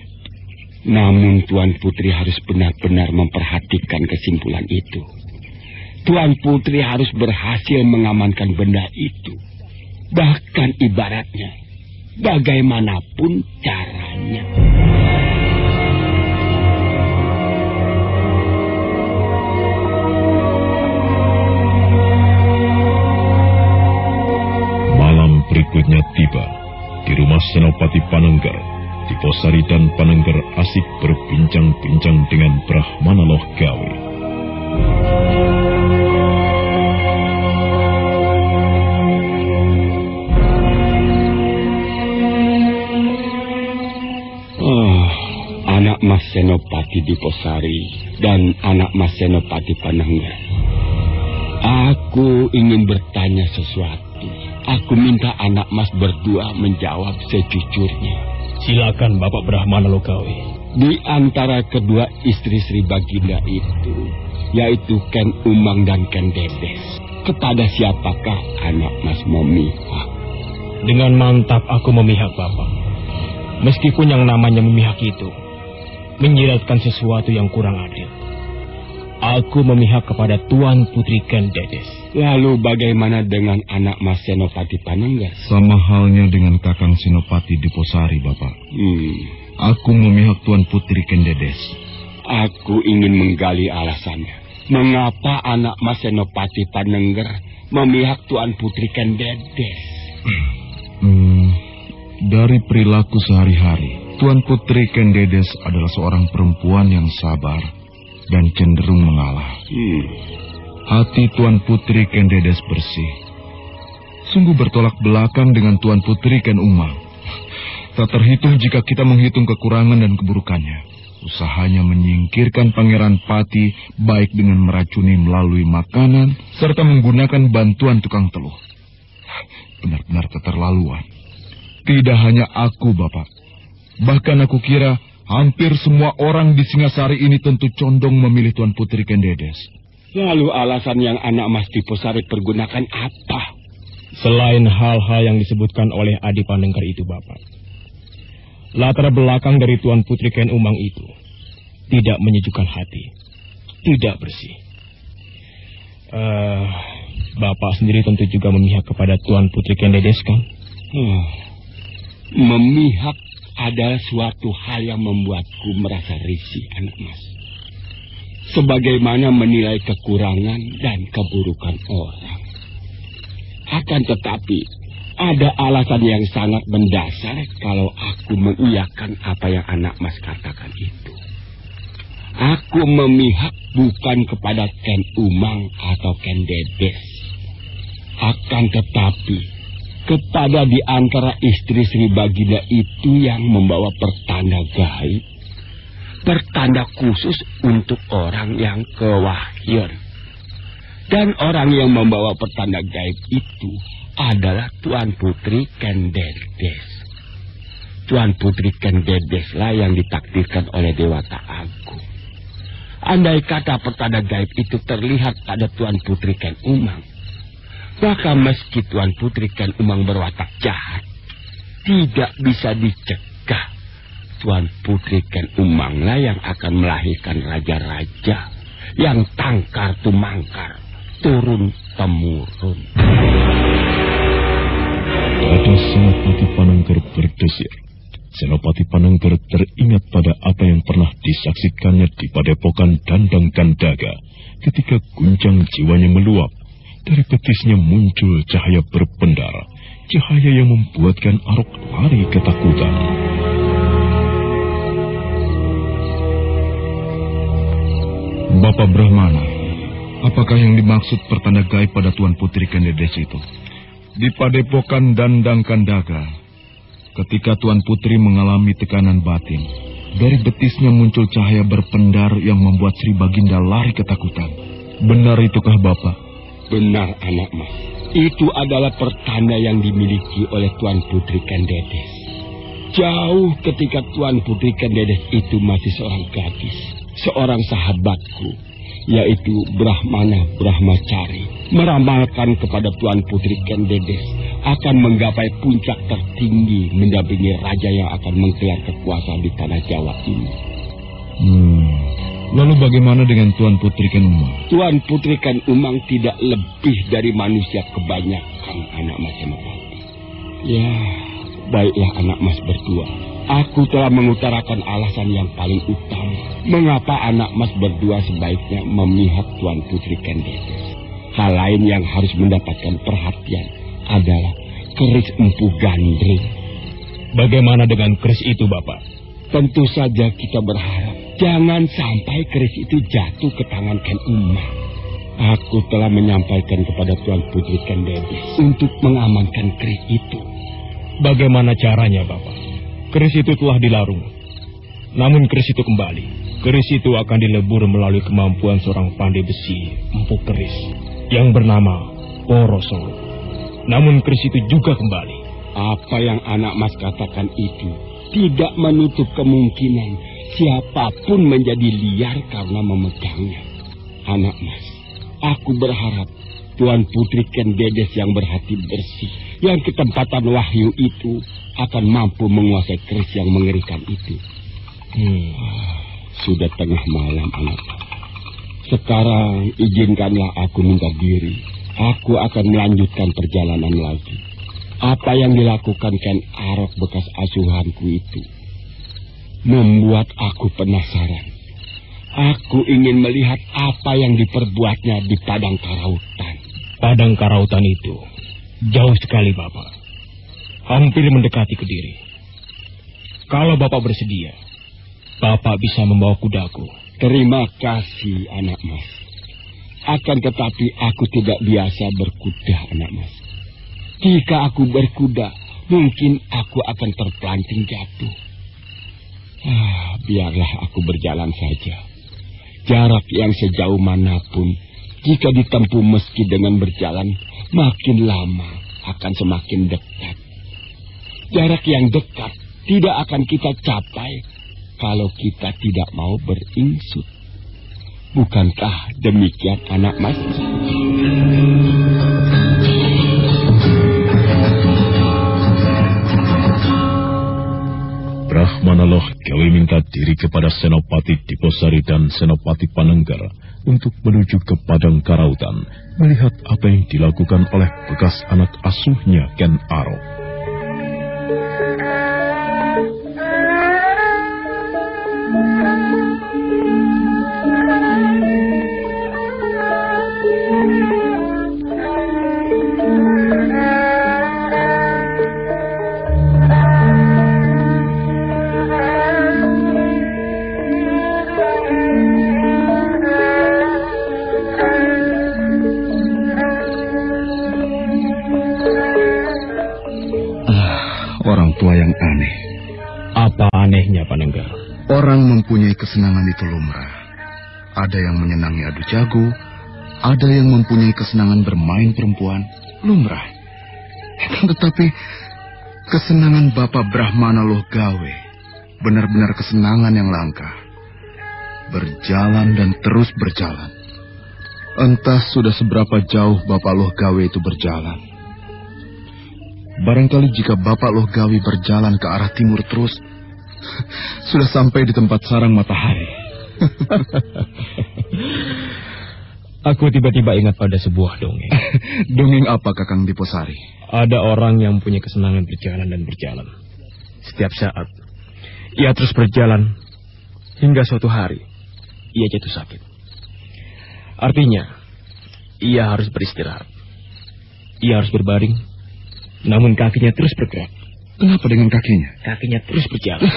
Namun Tuan Putri harus benar-benar memperhatikan kesimpulan itu. Tuan Putri harus berhasil mengamankan benda itu. Bahkan ibaratnya, bagaimanapun caranya. Malam berikutnya tiba di rumah Senopati Panengger. Diposari dan Panengger asik berbincang-bincang dengan Brahmana Lokawi. Anak Mas Senopati Diposari dan anak Mas Senopati Panengger. Aku ingin bertanya sesuatu. Aku minta anak Mas berdua menjawab sejujurnya. Silakan Bapak Brahmana Lokawi. Di antara kedua istri Sri Baginda itu, yaitu Ken Umang dan Ken Dedes, kepada siapakah anak Mas memihak? Dengan mantap aku memihak Bapak. Meskipun yang namanya memihak itu menyiratkan sesuatu yang kurang adil. Aku memihak kepada Tuan Putri Ken Dedes. Lalu bagaimana dengan anak Mas Senopati Panengger? Sama halnya dengan Kakang Senopati Diposari, Bapak. Aku memihak Tuan Putri Ken Dedes. Aku ingin menggali alasannya. Mengapa anak Mas Senopati Panengger memihak Tuan Putri Ken Dedes? Dari perilaku sehari-hari, Tuan Putri Ken Dedes adalah seorang perempuan yang sabar dan cenderung mengalah. Hati Tuan Putri Ken Dedes bersih. Sungguh bertolak belakang dengan Tuan Putri Ken Umang. Tak terhitung jika kita menghitung kekurangan dan keburukannya. Usahanya menyingkirkan Pangeran Pati baik dengan meracuni melalui makanan serta menggunakan bantuan tukang teluh. Benar-benar keterlaluan. Tidak hanya aku, Bapak. Bahkan aku kira hampir semua orang di Singasari ini tentu condong memilih Tuan Putri Ken Dedes. Lalu alasan yang anak Mas Diposari pergunakan apa? Selain hal-hal yang disebutkan oleh Adi Panengger itu, Bapak. Latar belakang dari Tuan Putri Ken Umang itu tidak menyejukkan hati, tidak bersih. Bapak sendiri tentu juga memihak kepada Tuan Putri Ken Dedes, kan? Memihak adalah suatu hal yang membuatku merasa risih, anak Mas. Sebagaimana menilai kekurangan dan keburukan orang. Akan tetapi, ada alasan yang sangat mendasar kalau aku mengiyakan apa yang anak Mas katakan itu. Aku memihak bukan kepada Ken Umang atau Ken Dedes. Akan tetapi, kepada di antara istri Sri Baginda itu yang membawa pertanda gaib. Pertanda khusus untuk orang yang kewahyun. Dan orang yang membawa pertanda gaib itu adalah Tuan Putri Ken Dedes. Tuan Putri Ken Dedes lah yang ditakdirkan oleh Dewata Agung. Andai kata pertanda gaib itu terlihat pada Tuan Putri Ken Umang, maka meski Tuan Putri Ken Umang berwatak jahat, tidak bisa dicegah. Tuan Putri Ken Umang lah yang akan melahirkan raja-raja yang tangkar tumangkar, turun temurun. Pada Senopati Panengger berdesir, Senopati Panengger teringat pada apa yang pernah disaksikannya di padepokan Dandang Kandaga ketika guncang jiwanya meluap. Dari betisnya muncul cahaya berpendar, cahaya yang membuatkan Arok lari ketakutan. Bapak Brahmana, apakah yang dimaksud pertanda gaib pada Tuan Putri Ken Dedes itu? Di padepokan Dandang Kandaga, ketika Tuan Putri mengalami tekanan batin, dari betisnya muncul cahaya berpendar yang membuat Sri Baginda lari ketakutan. Benar itukah Bapak? Benar, anak mas. Itu adalah pertanda yang dimiliki oleh Tuan Putri Ken Dedes. Jauh ketika Tuan Putri Ken Dedes itu masih seorang gadis, seorang sahabatku, yaitu Brahmana Brahmacari, meramalkan kepada Tuan Putri Ken Dedes akan menggapai puncak tertinggi mendampingi raja yang akan menggelar kekuasaan di tanah Jawa ini. Lalu bagaimana dengan Tuan Putri Ken Umang? Tuan Putri Ken Umang tidak lebih dari manusia kebanyakan, anak mas Senopati. Ya, baiklah anak mas berdua. Aku telah mengutarakan alasan yang paling utama mengapa anak mas berdua sebaiknya memihak Tuan Putri Ken Dedes. Hal lain yang harus mendapatkan perhatian adalah keris Empu Gandring. Bagaimana dengan keris itu, Bapak? Tentu saja kita berharap jangan sampai keris itu jatuh ke tangan Ken Umang. Aku telah menyampaikan kepada Tuan Putri Ken Dedes untuk mengamankan keris itu. Bagaimana caranya, Bapak? Keris itu telah dilarung. Namun keris itu kembali. Keris itu akan dilebur melalui kemampuan seorang pandai besi, Empu Keris, yang bernama Poroso. Namun keris itu juga kembali. Apa yang anak mas katakan itu tidak menutup kemungkinan siapapun menjadi liar karena memegangnya. Anak mas, aku berharap Tuan Putri Ken Dedes yang berhati bersih, yang ketempatan wahyu itu akan mampu menguasai keris yang mengerikan itu. Sudah tengah malam, anak. Sekarang izinkanlah aku minta diri. Aku akan melanjutkan perjalanan lagi. Apa yang dilakukan Ken Arok bekas asuhanku itu membuat aku penasaran. Aku ingin melihat apa yang diperbuatnya di Padang Karautan. Padang Karautan itu jauh sekali, Bapak. Hampir mendekati Kediri. Kalau Bapak bersedia, Bapak bisa membawa kudaku. Terima kasih, anak mas. Akan tetapi aku tidak biasa berkuda, anak mas. Jika aku berkuda, mungkin aku akan terpelanting jatuh. Biarlah aku berjalan saja. Jarak yang sejauh manapun, jika ditempuh meski dengan berjalan, makin lama akan semakin dekat. Jarak yang dekat tidak akan kita capai kalau kita tidak mau beringsut. Bukankah demikian, anak mas? Brahmana Loh gawe minta diri kepada Senopati Diposari dan Senopati Panengger untuk menuju ke Padang Karautan, melihat apa yang dilakukan oleh bekas anak asuhnya Ken Arok. orang tua yang aneh. Apa anehnya, Panenggar? Orang mempunyai kesenangan itu lumrah. Ada yang menyenangi adu jago, ada yang mempunyai kesenangan bermain perempuan, lumrah. Tetapi kesenangan Bapak Brahmana Loh Gawe benar-benar kesenangan yang langka. Berjalan dan terus berjalan. Entah sudah seberapa jauh Bapak Loh Gawe itu berjalan. Barangkali jika Bapak Loh Gawe berjalan ke arah timur terus, sudah sampai di tempat sarang matahari. Aku tiba-tiba ingat pada sebuah dongeng. Dongeng apa, Kakang Diposari? Ada orang yang punya kesenangan berjalan dan berjalan. Setiap saat, ia terus berjalan hingga suatu hari, ia jatuh sakit. Artinya, ia harus beristirahat. Ia harus berbaring, namun kakinya terus bergerak. Kenapa dengan kakinya? Kakinya terus berjalan.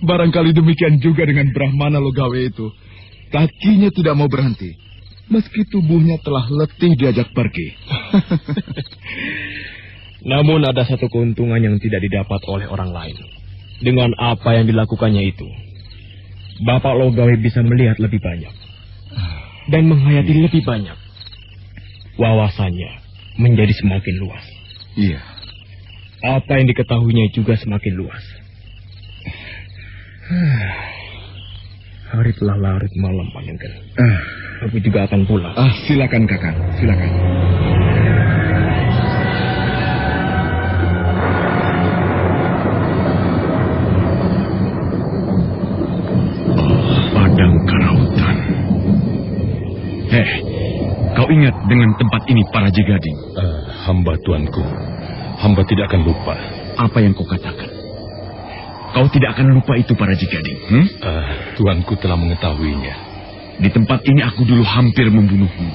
Barangkali demikian juga dengan Brahmana Loh Gawe itu. Kakinya tidak mau berhenti, meski tubuhnya telah letih diajak pergi. Namun ada satu keuntungan yang tidak didapat oleh orang lain. Dengan apa yang dilakukannya itu, Bapak Loh Gawe bisa melihat lebih banyak dan menghayati lebih banyak. Wawasannya menjadi semakin luas. Iya. Apa yang diketahuinya juga semakin luas. Hari telah larut malam, Panenggar. Aku juga akan pulang. Silakan, Kakang. Silakan. Padang Karautan. Kau ingat dengan tempat ini, para Jegading? Hamba tuanku, hamba tidak akan lupa. Apa yang kau katakan? Kau tidak akan lupa itu, para Jegading. Tuanku telah mengetahuinya. Di tempat ini aku dulu hampir membunuhmu.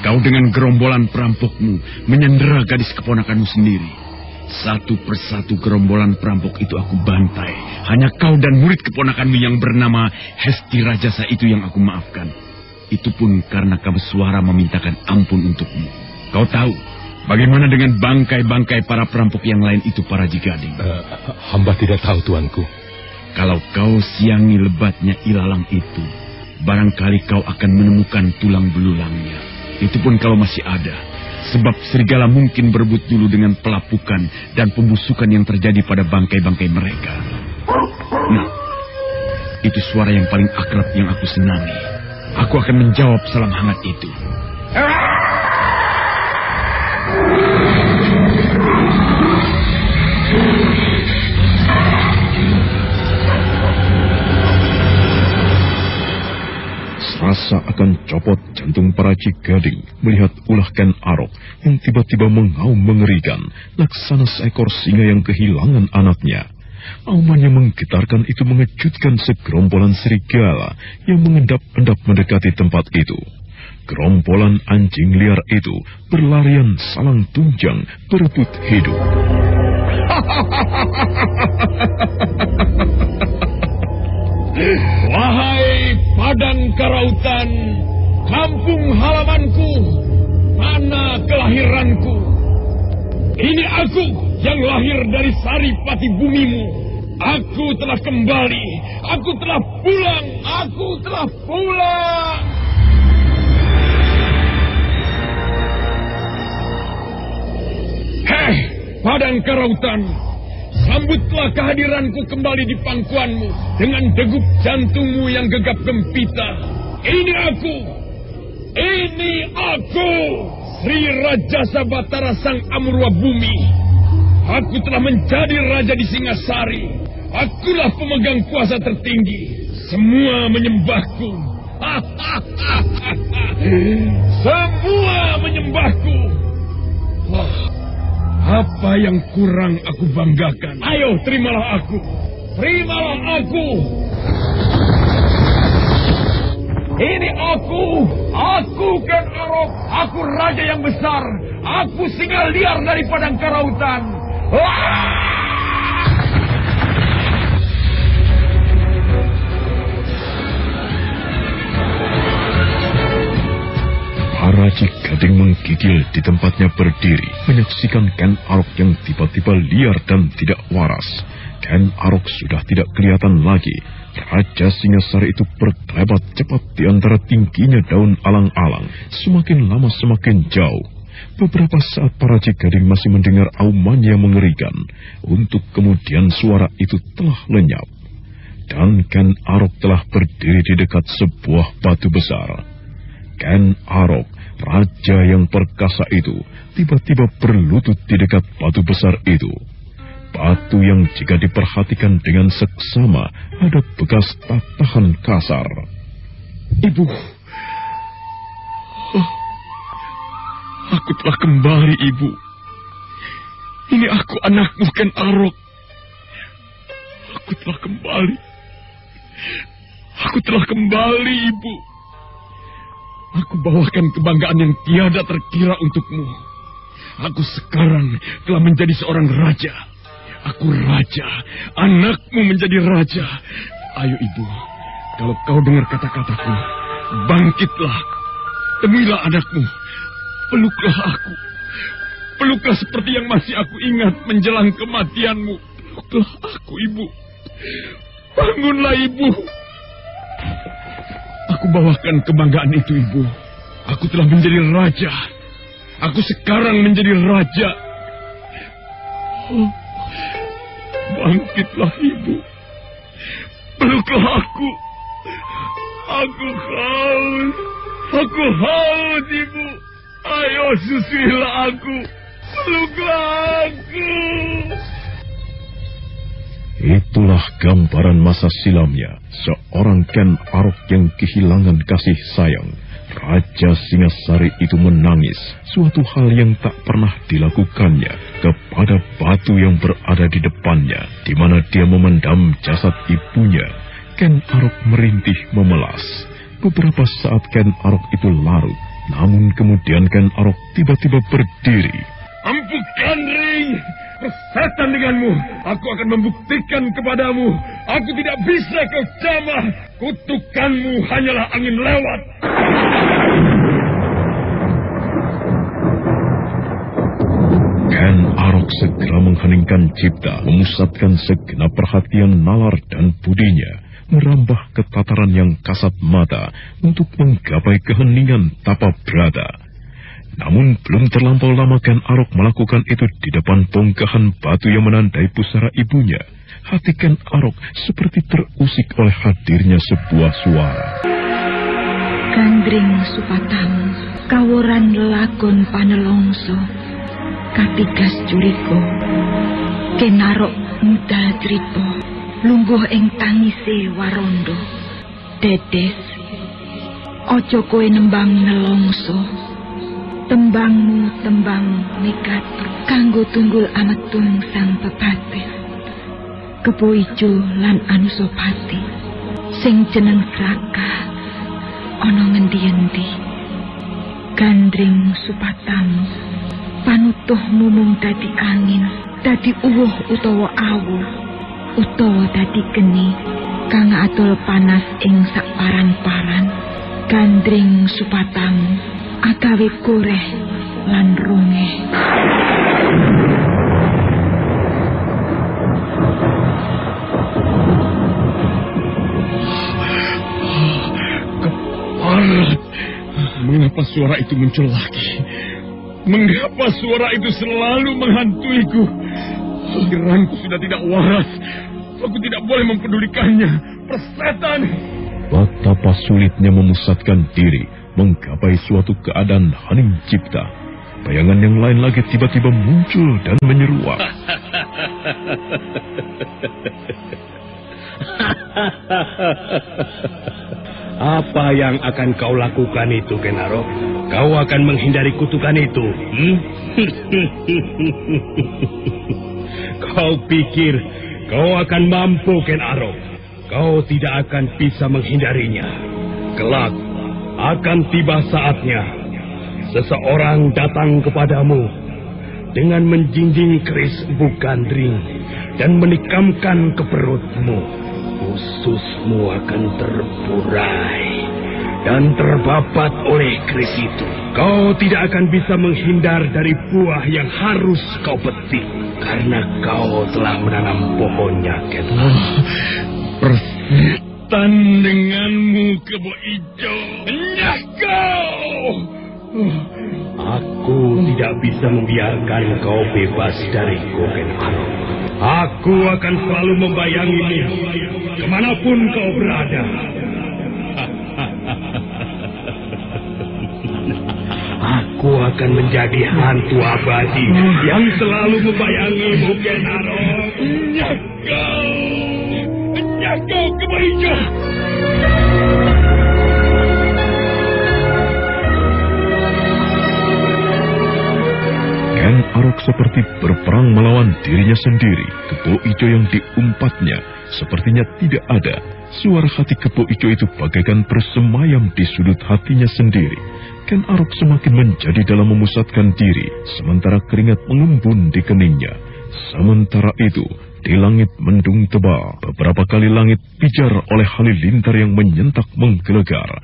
Kau dengan gerombolan perampokmu menyandera gadis keponakanmu sendiri. Satu persatu gerombolan perampok itu aku bantai. Hanya kau dan murid keponakanmu yang bernama Hesti Rajasa itu yang aku maafkan. Itu pun karena Kameswara memintakan ampun untukmu. Kau tahu bagaimana dengan bangkai-bangkai para perampok yang lain itu, para Jegading? Hamba tidak tahu, tuanku. Kalau kau siangi lebatnya ilalang itu, barangkali kau akan menemukan tulang belulangnya. Itu pun kalau masih ada. Sebab serigala mungkin berebut dulu dengan pelapukan dan pembusukan yang terjadi pada bangkai-bangkai mereka. Nah, itu suara yang paling akrab yang aku senangi. Aku akan menjawab salam hangat itu. Serasa akan copot jantung para Jegading melihat ulah Ken Arok yang tiba-tiba mengaum mengerikan, laksana seekor singa yang kehilangan anaknya. Auman yang menggetarkan itu mengejutkan segerombolan serigala yang mengendap-endap mendekati tempat itu. Gerombolan anjing liar itu berlarian salang tunjang berebut hidup. Wahai Padang Karautan, kampung halamanku, mana kelahiranku. Ini aku yang lahir dari saripati bumimu. Aku telah kembali, aku telah pulang, aku telah pulang. Hei, Padang Karautan, sambutlah kehadiranku kembali di pangkuanmu dengan degup jantungmu yang gegap gempita. Ini aku, Sri Rajasa Batara Sang Amurwa Bumi. Aku telah menjadi raja di Singasari. Akulah pemegang kuasa tertinggi. Semua menyembahku. Semua menyembahku. Apa yang kurang aku banggakan? Ayo, terimalah aku. Terimalah aku. Ini aku Ken Arok, aku raja yang besar, aku singa liar dari Padang Karautan. Para Raji Gading menggigil di tempatnya berdiri, menyaksikan Ken Arok yang tiba-tiba liar dan tidak waras. Ken Arok sudah tidak kelihatan lagi. Raja Singasari itu berkelebat cepat di antara tingginya daun alang-alang. Semakin lama semakin jauh. Beberapa saat para Raji Gading masih mendengar aumannya yang mengerikan. Untuk kemudian suara itu telah lenyap. Dan Ken Arok telah berdiri di dekat sebuah batu besar. Ken Arok, raja yang perkasa itu, tiba-tiba berlutut di dekat batu besar itu. Batu yang jika diperhatikan dengan seksama ada bekas tatahan kasar. Ibu, aku telah kembali, Ibu. Ini aku, anakmu, Ken Arok. Aku telah kembali. Aku telah kembali, Ibu. Aku bawakan kebanggaan yang tiada terkira untukmu. Aku sekarang telah menjadi seorang raja. Aku raja, anakmu menjadi raja. Ayo ibu, kalau kau dengar kata-kataku, bangkitlah, temuilah anakmu, peluklah aku. Peluklah seperti yang masih aku ingat menjelang kematianmu. Peluklah aku, ibu. Bangunlah, ibu. Aku bawakan kebanggaan itu, ibu. Aku telah menjadi raja. Aku sekarang menjadi raja. Oh, bangkitlah, ibu. Peluklah aku. Aku haus. Aku haus, ibu. Ayo susuilah aku. Peluklah aku. Itulah gambaran masa silamnya, seorang Ken Arok yang kehilangan kasih sayang. Raja Singasari itu menangis, suatu hal yang tak pernah dilakukannya kepada batu yang berada di depannya, di mana dia memendam jasad ibunya. Ken Arok merintih memelas. Beberapa saat Ken Arok itu larut, namun kemudian Ken Arok tiba-tiba berdiri. Ampun, Gandring! Setan denganmu, aku akan membuktikan kepadamu. Aku tidak bisa kau jamah. Kutukanmu hanyalah angin lewat. Ken Arok segera mengheningkan cipta, memusatkan segenap perhatian nalar dan budinya, merambah ke tataran yang kasat mata untuk menggapai keheningan tapa brata. Namun belum terlampau lama Ken Arok melakukan itu di depan bongkahan batu yang menandai pusara ibunya. Hati Ken Arok seperti terusik oleh hadirnya sebuah suara. Gandring Supatamu, kawuran lelagon panelongso, katigas juriko, Ken Arok muda trito, lungguh ing tangise warondo, dedes, ojo kowe nembang nelongso. Tembangmu tembang mekatur kanggo tunggul ametung sang pepatis. Kebo ijo lan Anusapati sing jeneng Sraka ana ngendi-endi. Gandring Supatamu, panutuhmu mung dadi angin, dadi uwuh utawa awuh, utawa dadi geni kang adol panas ing sakparan-paran. Gandring Supatamu, agawe goreh lan rungeh. Keparat. Mengapa suara itu muncul lagi? Mengapa suara itu selalu menghantuiku? Pikiranku sudah tidak waras. Aku tidak boleh mempedulikannya. Persetan! Betapa sulitnya memusatkan diri, menggapai suatu keadaan hening cipta. Bayangan yang lain lagi tiba-tiba muncul dan menyeruak. Apa yang akan kau lakukan itu, Ken Arok? Kau akan menghindari kutukan itu? Kau pikir kau akan mampu, Ken Arok? Kau tidak akan bisa menghindarinya. Kelak akan tiba saatnya seseorang datang kepadamu dengan menjinjing keris Empu Gandring dan menikamkan ke perutmu. Ususmu akan terburai dan terbabat oleh keris itu. Kau tidak akan bisa menghindar dari buah yang harus kau petik, karena kau telah menanam pohonnya, Ken. Persetan denganmu, Kebo Ijo. Kau! Aku tidak bisa membiarkan kau bebas dariku, Ken Arok. Aku akan selalu membayangimu kemanapun kau berada. Aku akan menjadi hantu abadi yang selalu membayangimu, Ken Arok. Kau Kebo Ijo. Ken Arok seperti berperang melawan dirinya sendiri. Kebo Ijo yang diumpatnya sepertinya tidak ada. Suara hati Kebo Ijo itu bagaikan bersemayam di sudut hatinya sendiri. Ken Arok semakin menjadi dalam memusatkan diri, sementara keringat mengembun di keningnya. Sementara itu, di langit mendung tebal, beberapa kali langit pijar oleh halilintar yang menyentak menggelegar.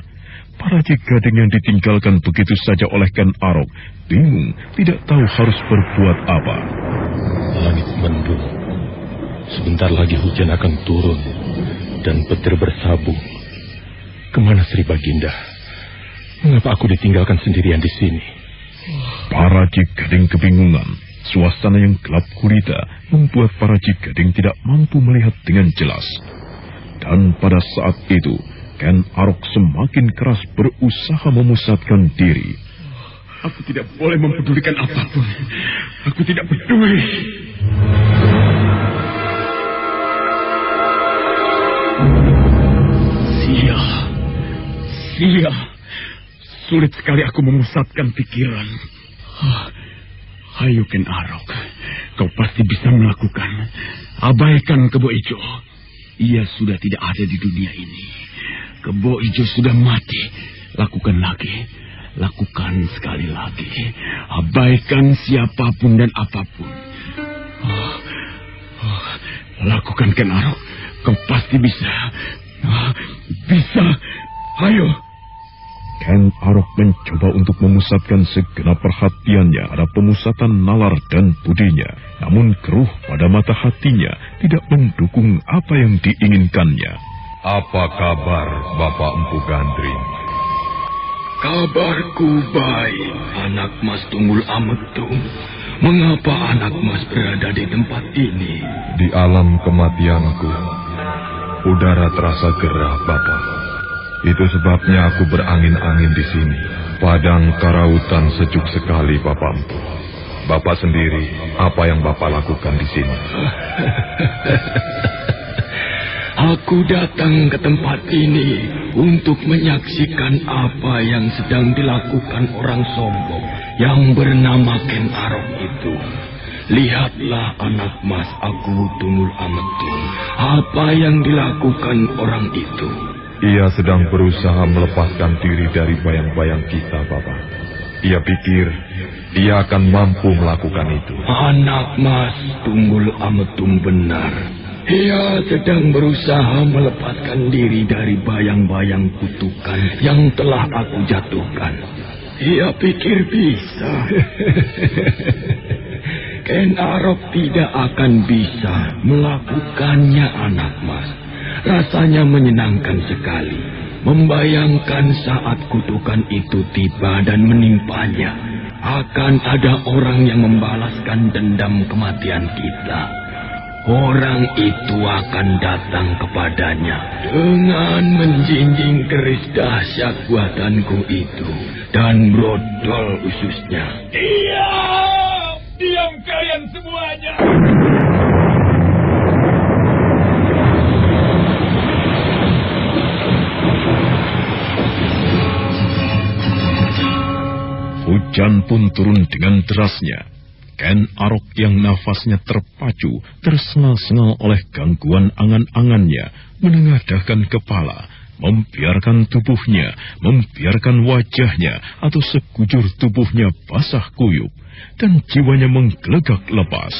Para Gading yang ditinggalkan begitu saja oleh Ken Arok bingung, tidak tahu harus berbuat apa. Langit mendung. Sebentar lagi hujan akan turun dan petir bersabu. Kemana Sri Baginda? Mengapa aku ditinggalkan sendirian di sini? Para Gading kebingungan. Suasana yang gelap gulita membuat para Gading tidak mampu melihat dengan jelas. Dan pada saat itu, Ken Arok semakin keras berusaha memusatkan diri. Aku tidak boleh mempedulikan apapun. Aku tidak peduli. Sia. Sulit sekali aku memusatkan pikiran. Ayo Ken Arok, kau pasti bisa melakukan. Abaikan Kebo Ijo. Ia sudah tidak ada di dunia ini. Kebo Ijo sudah mati. Lakukan lagi. Lakukan sekali lagi. Abaikan siapapun dan apapun. Lakukan Ken Arok. Kau pasti bisa. Bisa. Ayo. Ken Arok mencoba untuk memusatkan segenap perhatiannya pada pemusatan nalar dan budinya. Namun keruh pada mata hatinya tidak mendukung apa yang diinginkannya. Apa kabar, Bapak Empu Gandring? Kabarku baik, anak Mas Tunggul Ametung. Mengapa anak Mas berada di tempat ini? Di alam kematianku, udara terasa gerah, Bapak. Itu sebabnya aku berangin-angin di sini. Padang karautan sejuk sekali, Bapak Empu. Bapak sendiri, apa yang Bapak lakukan di sini? Aku datang ke tempat ini untuk menyaksikan apa yang sedang dilakukan orang sombong yang bernama Ken Arok itu. Lihatlah anak Mas aku Tunggul Ametung, apa yang dilakukan orang itu. Ia sedang berusaha melepaskan diri dari bayang-bayang kita, Bapak. Ia pikir ia akan mampu melakukan itu. Anak Mas Tunggul Ametung benar. Ia sedang berusaha melepaskan diri dari bayang-bayang kutukan yang telah aku jatuhkan. Ia pikir bisa. Ken Arok tidak akan bisa melakukannya, anak Mas. Rasanya menyenangkan sekali membayangkan saat kutukan itu tiba dan menimpanya. Akan ada orang yang membalaskan dendam kematian kita. Orang itu akan datang kepadanya dengan menjinjing keris dahsyat buatanku itu dan brodol ususnya. Diam kalian semuanya! Hujan pun turun dengan derasnya. Ken Arok yang nafasnya terpacu, tersengal-sengal oleh gangguan angan-angannya, menengadahkan kepala, membiarkan tubuhnya, membiarkan wajahnya atau sekujur tubuhnya basah kuyup, dan jiwanya menggelegak lepas.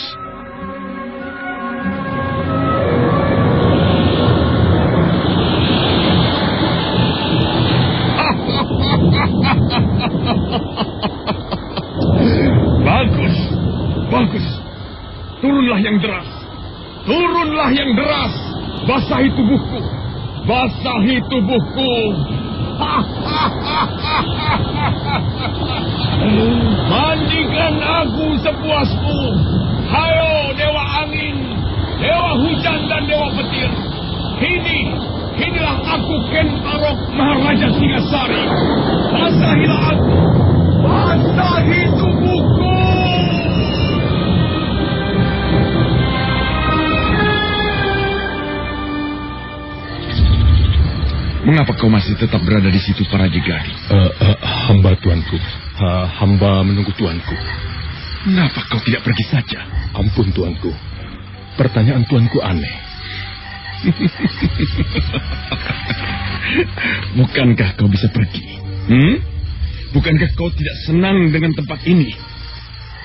Bagus, bagus. Turunlah yang deras. Turunlah yang deras. Basahi tubuhku. Basahi tubuhku. Mandikan aku sepuasmu. Hayo dewa angin, dewa hujan dan dewa petir. Inilah aku Ken Arok Maharaja Singasari. Basahilah aku. Basahi tubuhku. Mengapa kau masih tetap berada di situ, Parajigadi? Hamba tuanku. Hamba menunggu tuanku. Mengapa kau tidak pergi saja? Ampun tuanku. Pertanyaan tuanku aneh. Bukankah kau bisa pergi? Bukankah kau tidak senang dengan tempat ini?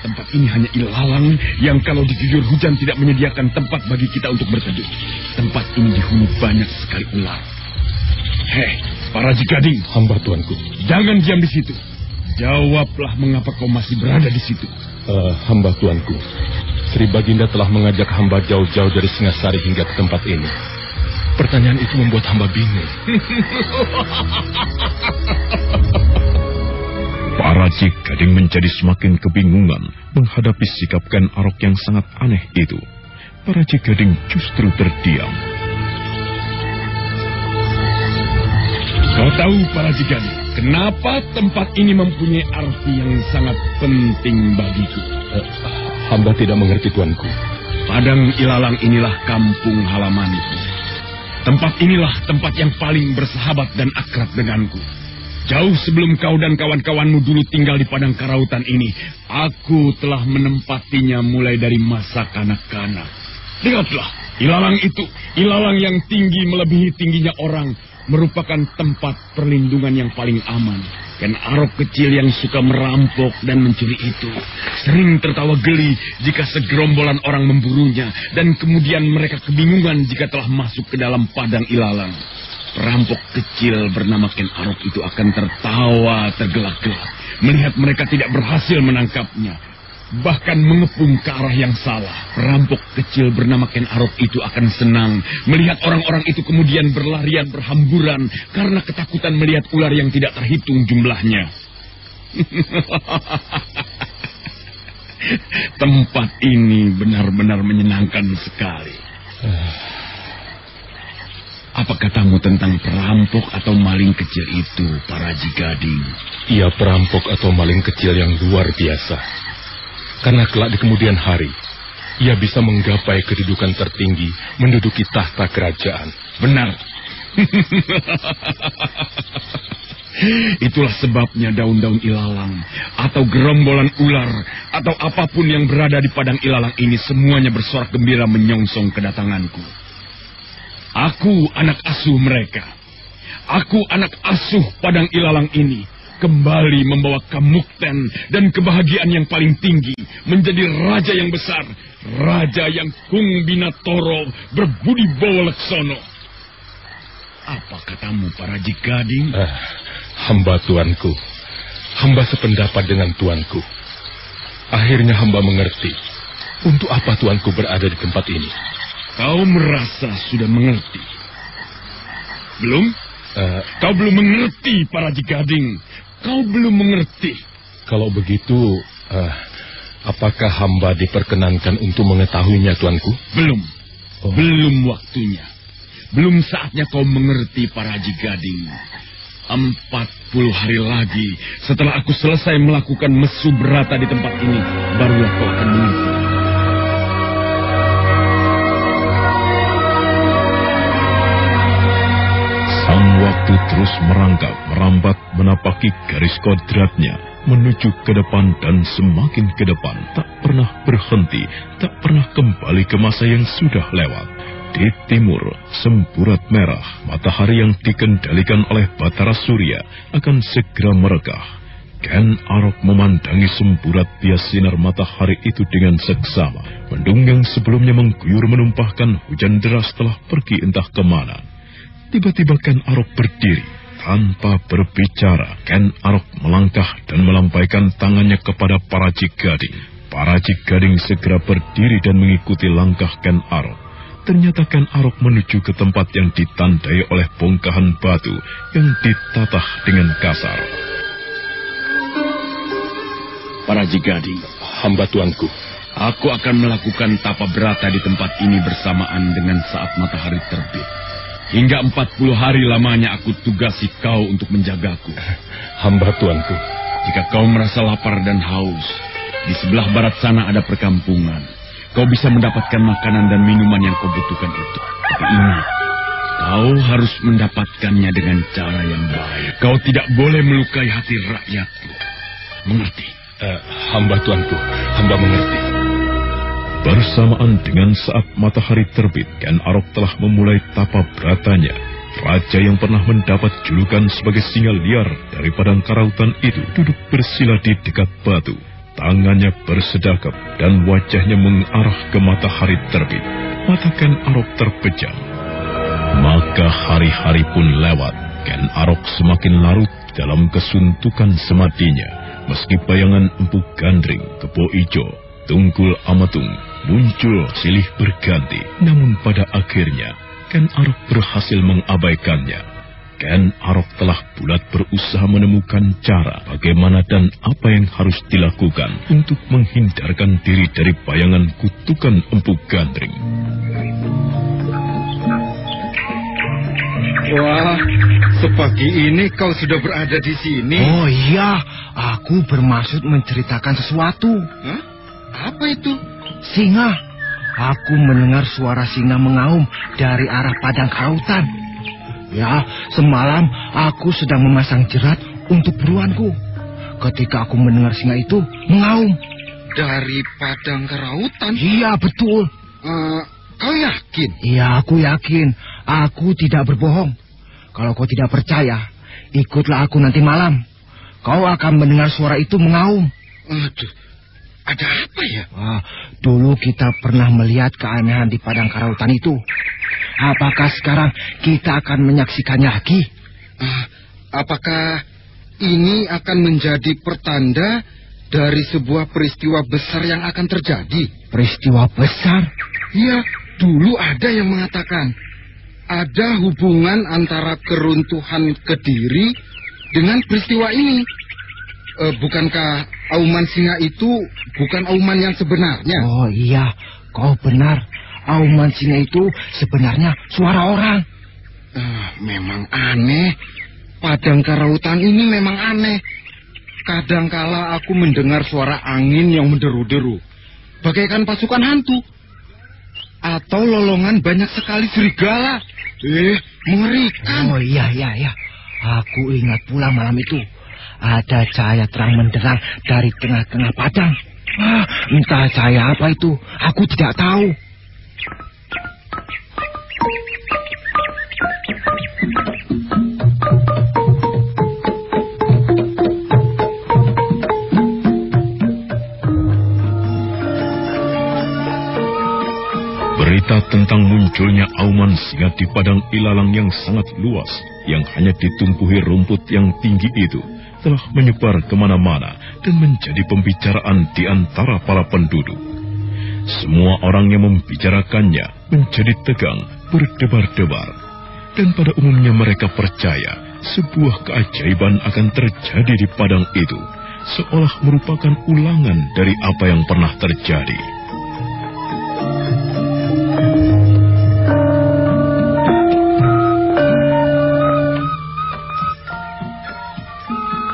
Tempat ini hanya ilalang yang kalau diguyur hujan tidak menyediakan tempat bagi kita untuk berteduh. Tempat ini dihuni banyak sekali ular. Hei, Parajigadi. Hamba tuanku. Jangan diam di situ. Jawablah mengapa kau masih berada di situ. Hamba tuanku. Sri Baginda telah mengajak hamba jauh-jauh dari Singasari hingga ke tempat ini. Pertanyaan itu membuat hamba bingung. Parajigadi menjadi semakin kebingungan menghadapi sikap Ken Arok yang sangat aneh itu. Parajigadi justru terdiam. Kau tahu, Parajigadi, kenapa tempat ini mempunyai arti yang sangat penting bagiku? Hamba tidak mengerti, tuanku. Padang Ilalang inilah kampung halamanku. Tempat inilah tempat yang paling bersahabat dan akrab denganku. Jauh sebelum kau dan kawan-kawanmu dulu tinggal di Padang Karautan ini, aku telah menempatinya mulai dari masa kanak-kanak. Lihatlah, ilalang itu, ilalang yang tinggi melebihi tingginya orang, merupakan tempat perlindungan yang paling aman. Ken Arok kecil yang suka merampok dan mencuri itu sering tertawa geli jika segerombolan orang memburunya, dan kemudian mereka kebingungan jika telah masuk ke dalam padang ilalang. Perampok kecil bernama Ken Arok itu akan tertawa tergelak-gelak melihat mereka tidak berhasil menangkapnya, bahkan mengepung ke arah yang salah. Perampok kecil bernama Ken Arok itu akan senang melihat orang-orang itu kemudian berlarian berhamburan karena ketakutan melihat ular yang tidak terhitung jumlahnya. Tempat ini benar-benar menyenangkan sekali. Apa katamu tentang perampok atau maling kecil itu, Parajigadi? Ia perampok atau maling kecil yang luar biasa. Karena kelak di kemudian hari, ia bisa menggapai kedudukan tertinggi, menduduki tahta kerajaan. Benar. Itulah sebabnya daun-daun ilalang, atau gerombolan ular, atau apapun yang berada di padang ilalang ini semuanya bersorak gembira menyongsong kedatanganku. Aku anak asuh mereka. Aku anak asuh padang ilalang ini. Kembali membawa kamukten dan kebahagiaan yang paling tinggi, menjadi raja yang besar, raja yang Kung Binatoro berbudi bawa leksono. Apa katamu, Parajigadi? Hamba tuanku, hamba sependapat dengan tuanku. Akhirnya hamba mengerti untuk apa tuanku berada di tempat ini. Kau merasa sudah mengerti? Belum? Kau belum mengerti, Parajigadi. Kau belum mengerti. Kalau begitu, apakah hamba diperkenankan untuk mengetahuinya, tuanku? Belum. Belum waktunya. Belum saatnya kau mengerti, Parajigadi. 40 hari lagi, setelah aku selesai melakukan mesu berata di tempat ini, barulah kau akan mengerti. Sang waktu terus merangkak, merambat, menapaki garis kodratnya, menuju ke depan dan semakin ke depan, tak pernah berhenti, tak pernah kembali ke masa yang sudah lewat. Di timur, semburat merah, matahari yang dikendalikan oleh Batara Surya akan segera merekah. Ken Arok memandangi semburat bias sinar matahari itu dengan seksama. Mendung yang sebelumnya mengguyur menumpahkan hujan deras telah pergi entah kemana. Tiba-tiba Ken Arok berdiri, Tanpa berbicara, Ken Arok melangkah dan melampaikan tangannya kepada Paraji Gading. Paraji Gading segera berdiri dan mengikuti langkah Ken Arok. Ternyata Ken Arok menuju ke tempat yang ditandai oleh bongkahan batu yang ditatah dengan kasar. Paraji Gading, hamba tuanku. Aku akan melakukan tapa berata di tempat ini bersamaan dengan saat matahari terbit. Hingga 40 hari lamanya aku tugasi kau untuk menjagaku. Hamba tuanku. Jika kau merasa lapar dan haus, di sebelah barat sana ada perkampungan. Kau bisa mendapatkan makanan dan minuman yang kau butuhkan itu. Tapi ingat, kau harus mendapatkannya dengan cara yang baik. Kau tidak boleh melukai hati rakyatmu. Mengerti? Hamba tuanku, hamba mengerti. Bersamaan dengan saat matahari terbit, Ken Arok telah memulai tapa beratanya. Raja yang pernah mendapat julukan sebagai singa liar dari padang karautan itu duduk bersila di dekat batu. Tangannya bersedekap dan wajahnya mengarah ke matahari terbit. Mata Ken Arok terpejam. Maka hari-hari pun lewat. Ken Arok semakin larut dalam kesuntukan sematinya. Meski bayangan Empu Gandring, Kebo Ijo, Tunggul Amatung muncul silih berganti, namun pada akhirnya Ken Arok berhasil mengabaikannya. Ken Arok telah bulat berusaha menemukan cara bagaimana dan apa yang harus dilakukan untuk menghindarkan diri dari bayangan kutukan Empu Gandring. Wah, sepagi ini kau sudah berada di sini. Oh iya, aku bermaksud menceritakan sesuatu. Hah? Apa itu? Singa. Aku mendengar suara singa mengaum dari arah padang karautan. Ya, semalam aku sedang memasang jerat untuk buruanku. Ketika aku mendengar singa itu mengaum. Dari padang karautan? Iya, betul. Kau yakin? Iya, aku yakin. Aku tidak berbohong. Kalau kau tidak percaya, ikutlah aku nanti malam. Kau akan mendengar suara itu mengaum. Aduh, ada apa ya? Dulu kita pernah melihat keanehan di padang karautan itu. Apakah sekarang kita akan menyaksikannya lagi? Apakah ini akan menjadi pertanda dari sebuah peristiwa besar yang akan terjadi? Peristiwa besar? Iya, dulu ada yang mengatakan ada hubungan antara keruntuhan Kediri dengan peristiwa ini. Bukankah auman singa itu bukan auman yang sebenarnya? Oh iya, kau benar. Auman singa itu sebenarnya suara orang. Memang aneh. Padang karautan ini memang aneh. Kadangkala aku mendengar suara angin yang menderu-deru, bagaikan pasukan hantu. Atau lolongan banyak sekali serigala. Mengerikan. Oh iya. Aku ingat pula malam itu. Ada cahaya terang menderang dari tengah-tengah padang. Entah cahaya apa itu, aku tidak tahu. Berita tentang munculnya auman singa di padang ilalang yang sangat luas, yang hanya ditumpuhi rumput yang tinggi itu, telah menyebar kemana-mana dan menjadi pembicaraan di antara para penduduk. Semua orang yang membicarakannya menjadi tegang, berdebar-debar. Dan pada umumnya mereka percaya sebuah keajaiban akan terjadi di padang itu, seolah merupakan ulangan dari apa yang pernah terjadi.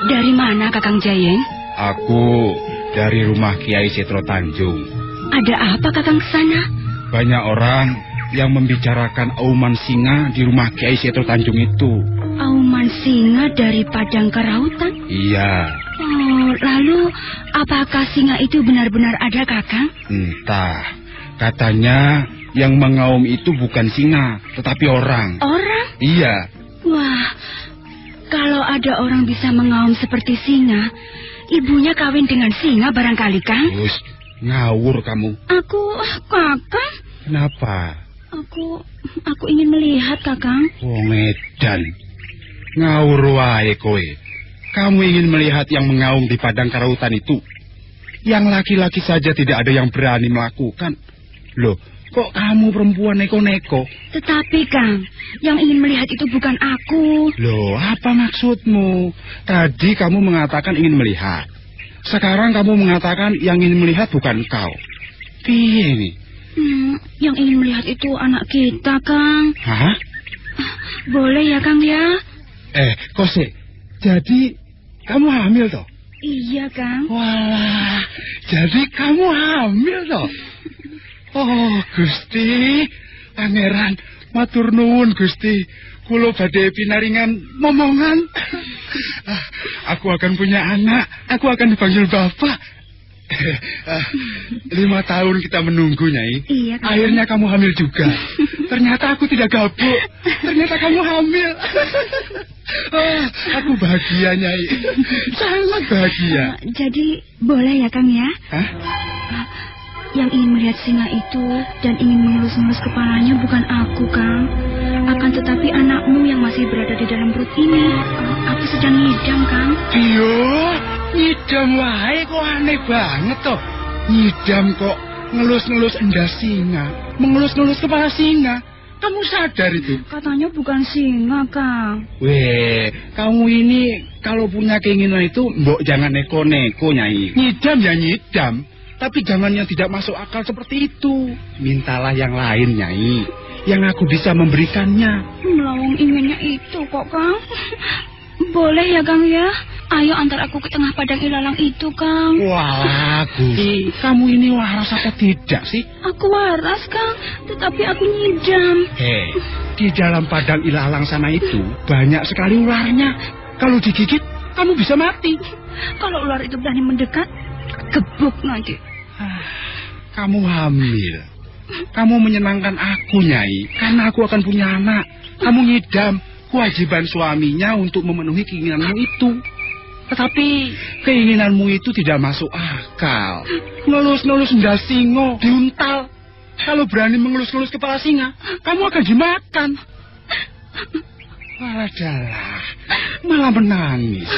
Dari mana, Kakang Jayeng? Aku dari rumah Kiai Setro Tanjung. Ada apa, Kakang sana? Banyak orang yang membicarakan auman singa di rumah Kiai Setro Tanjung itu. Auman singa dari padang karautan? Iya. Oh, lalu apakah singa itu benar-benar ada, Kakang? Entah. Katanya yang mengaum itu bukan singa, tetapi orang. Orang? Iya. Wah, kalau ada orang bisa mengaum seperti singa, ibunya kawin dengan singa barangkali, Kang? Yus, ngawur kamu. Kakang? Kenapa? Aku ingin melihat, Kakang. Medan. Ngawur wae kowe. Kamu ingin melihat yang mengaum di padang karautan itu? Yang laki-laki saja tidak ada yang berani melakukan. Loh, kok kamu perempuan neko-neko? Tetapi Kang, yang ingin melihat itu bukan aku. Loh, apa maksudmu? Tadi kamu mengatakan ingin melihat. Sekarang kamu mengatakan yang ingin melihat bukan kau. Piye ini? Yang ingin melihat itu anak kita, Kang. Hah? Boleh ya, Kang ya? Kose, jadi kamu hamil toh? Iya, Kang. Wah, jadi kamu hamil toh? Oh, Gusti, Pangeran, matur nuwun Gusti. Kula badhe pinaringan momongan. Aku akan punya anak, aku akan dipanggil Bapak. 5 tahun kita menunggu, Nyai. Iya, Kang. Akhirnya kamu hamil juga. Ternyata aku tidak gabuk. Ternyata kamu hamil. Aku bahagia, Nyai. Sangat bahagia. Jadi boleh ya, Kang ya? Hah? Yang ingin melihat singa itu dan ingin mengelus-ngelus kepalanya bukan aku, Kang. Akan tetapi anakmu yang masih berada di dalam perut ini. Aku sedang ngidam, Kang. Iyo, ngidam wae kok aneh banget toh. Ngidam kok ngelus-ngelus endas singa, mengelus-ngelus kepala singa. Kamu sadar itu? Katanya bukan singa, Kang. Weh, kamu ini kalau punya keinginan itu mbok jangan neko-neko, Nyai. Ngidam ya ngidam, tapi jangan yang tidak masuk akal seperti itu. Mintalah yang lain, Nyai, yang aku bisa memberikannya. Melawang inginnya itu kok, Kang. Boleh ya, Kang ya? Ayo antar aku ke tengah padang ilalang itu, Kang. Wah, Gusti, kamu ini waras apa tidak sih? Aku waras, Kang, tetapi aku nyidam. Di dalam padang ilalang sana itu banyak sekali ularnya. Kalau digigit, kamu bisa mati. Kalau ular itu berani mendekat, gebuk nanti. Kamu hamil. Kamu menyenangkan aku, Nyai, karena aku akan punya anak. Kamu ngidam. Kewajiban suaminya untuk memenuhi keinginanmu itu. Tetapi keinginanmu itu tidak masuk akal. Ngelus-ngelus endas singo, diuntal. Kalau berani mengelus-ngelus kepala singa, kamu akan dimakan. Walah, malah menangis.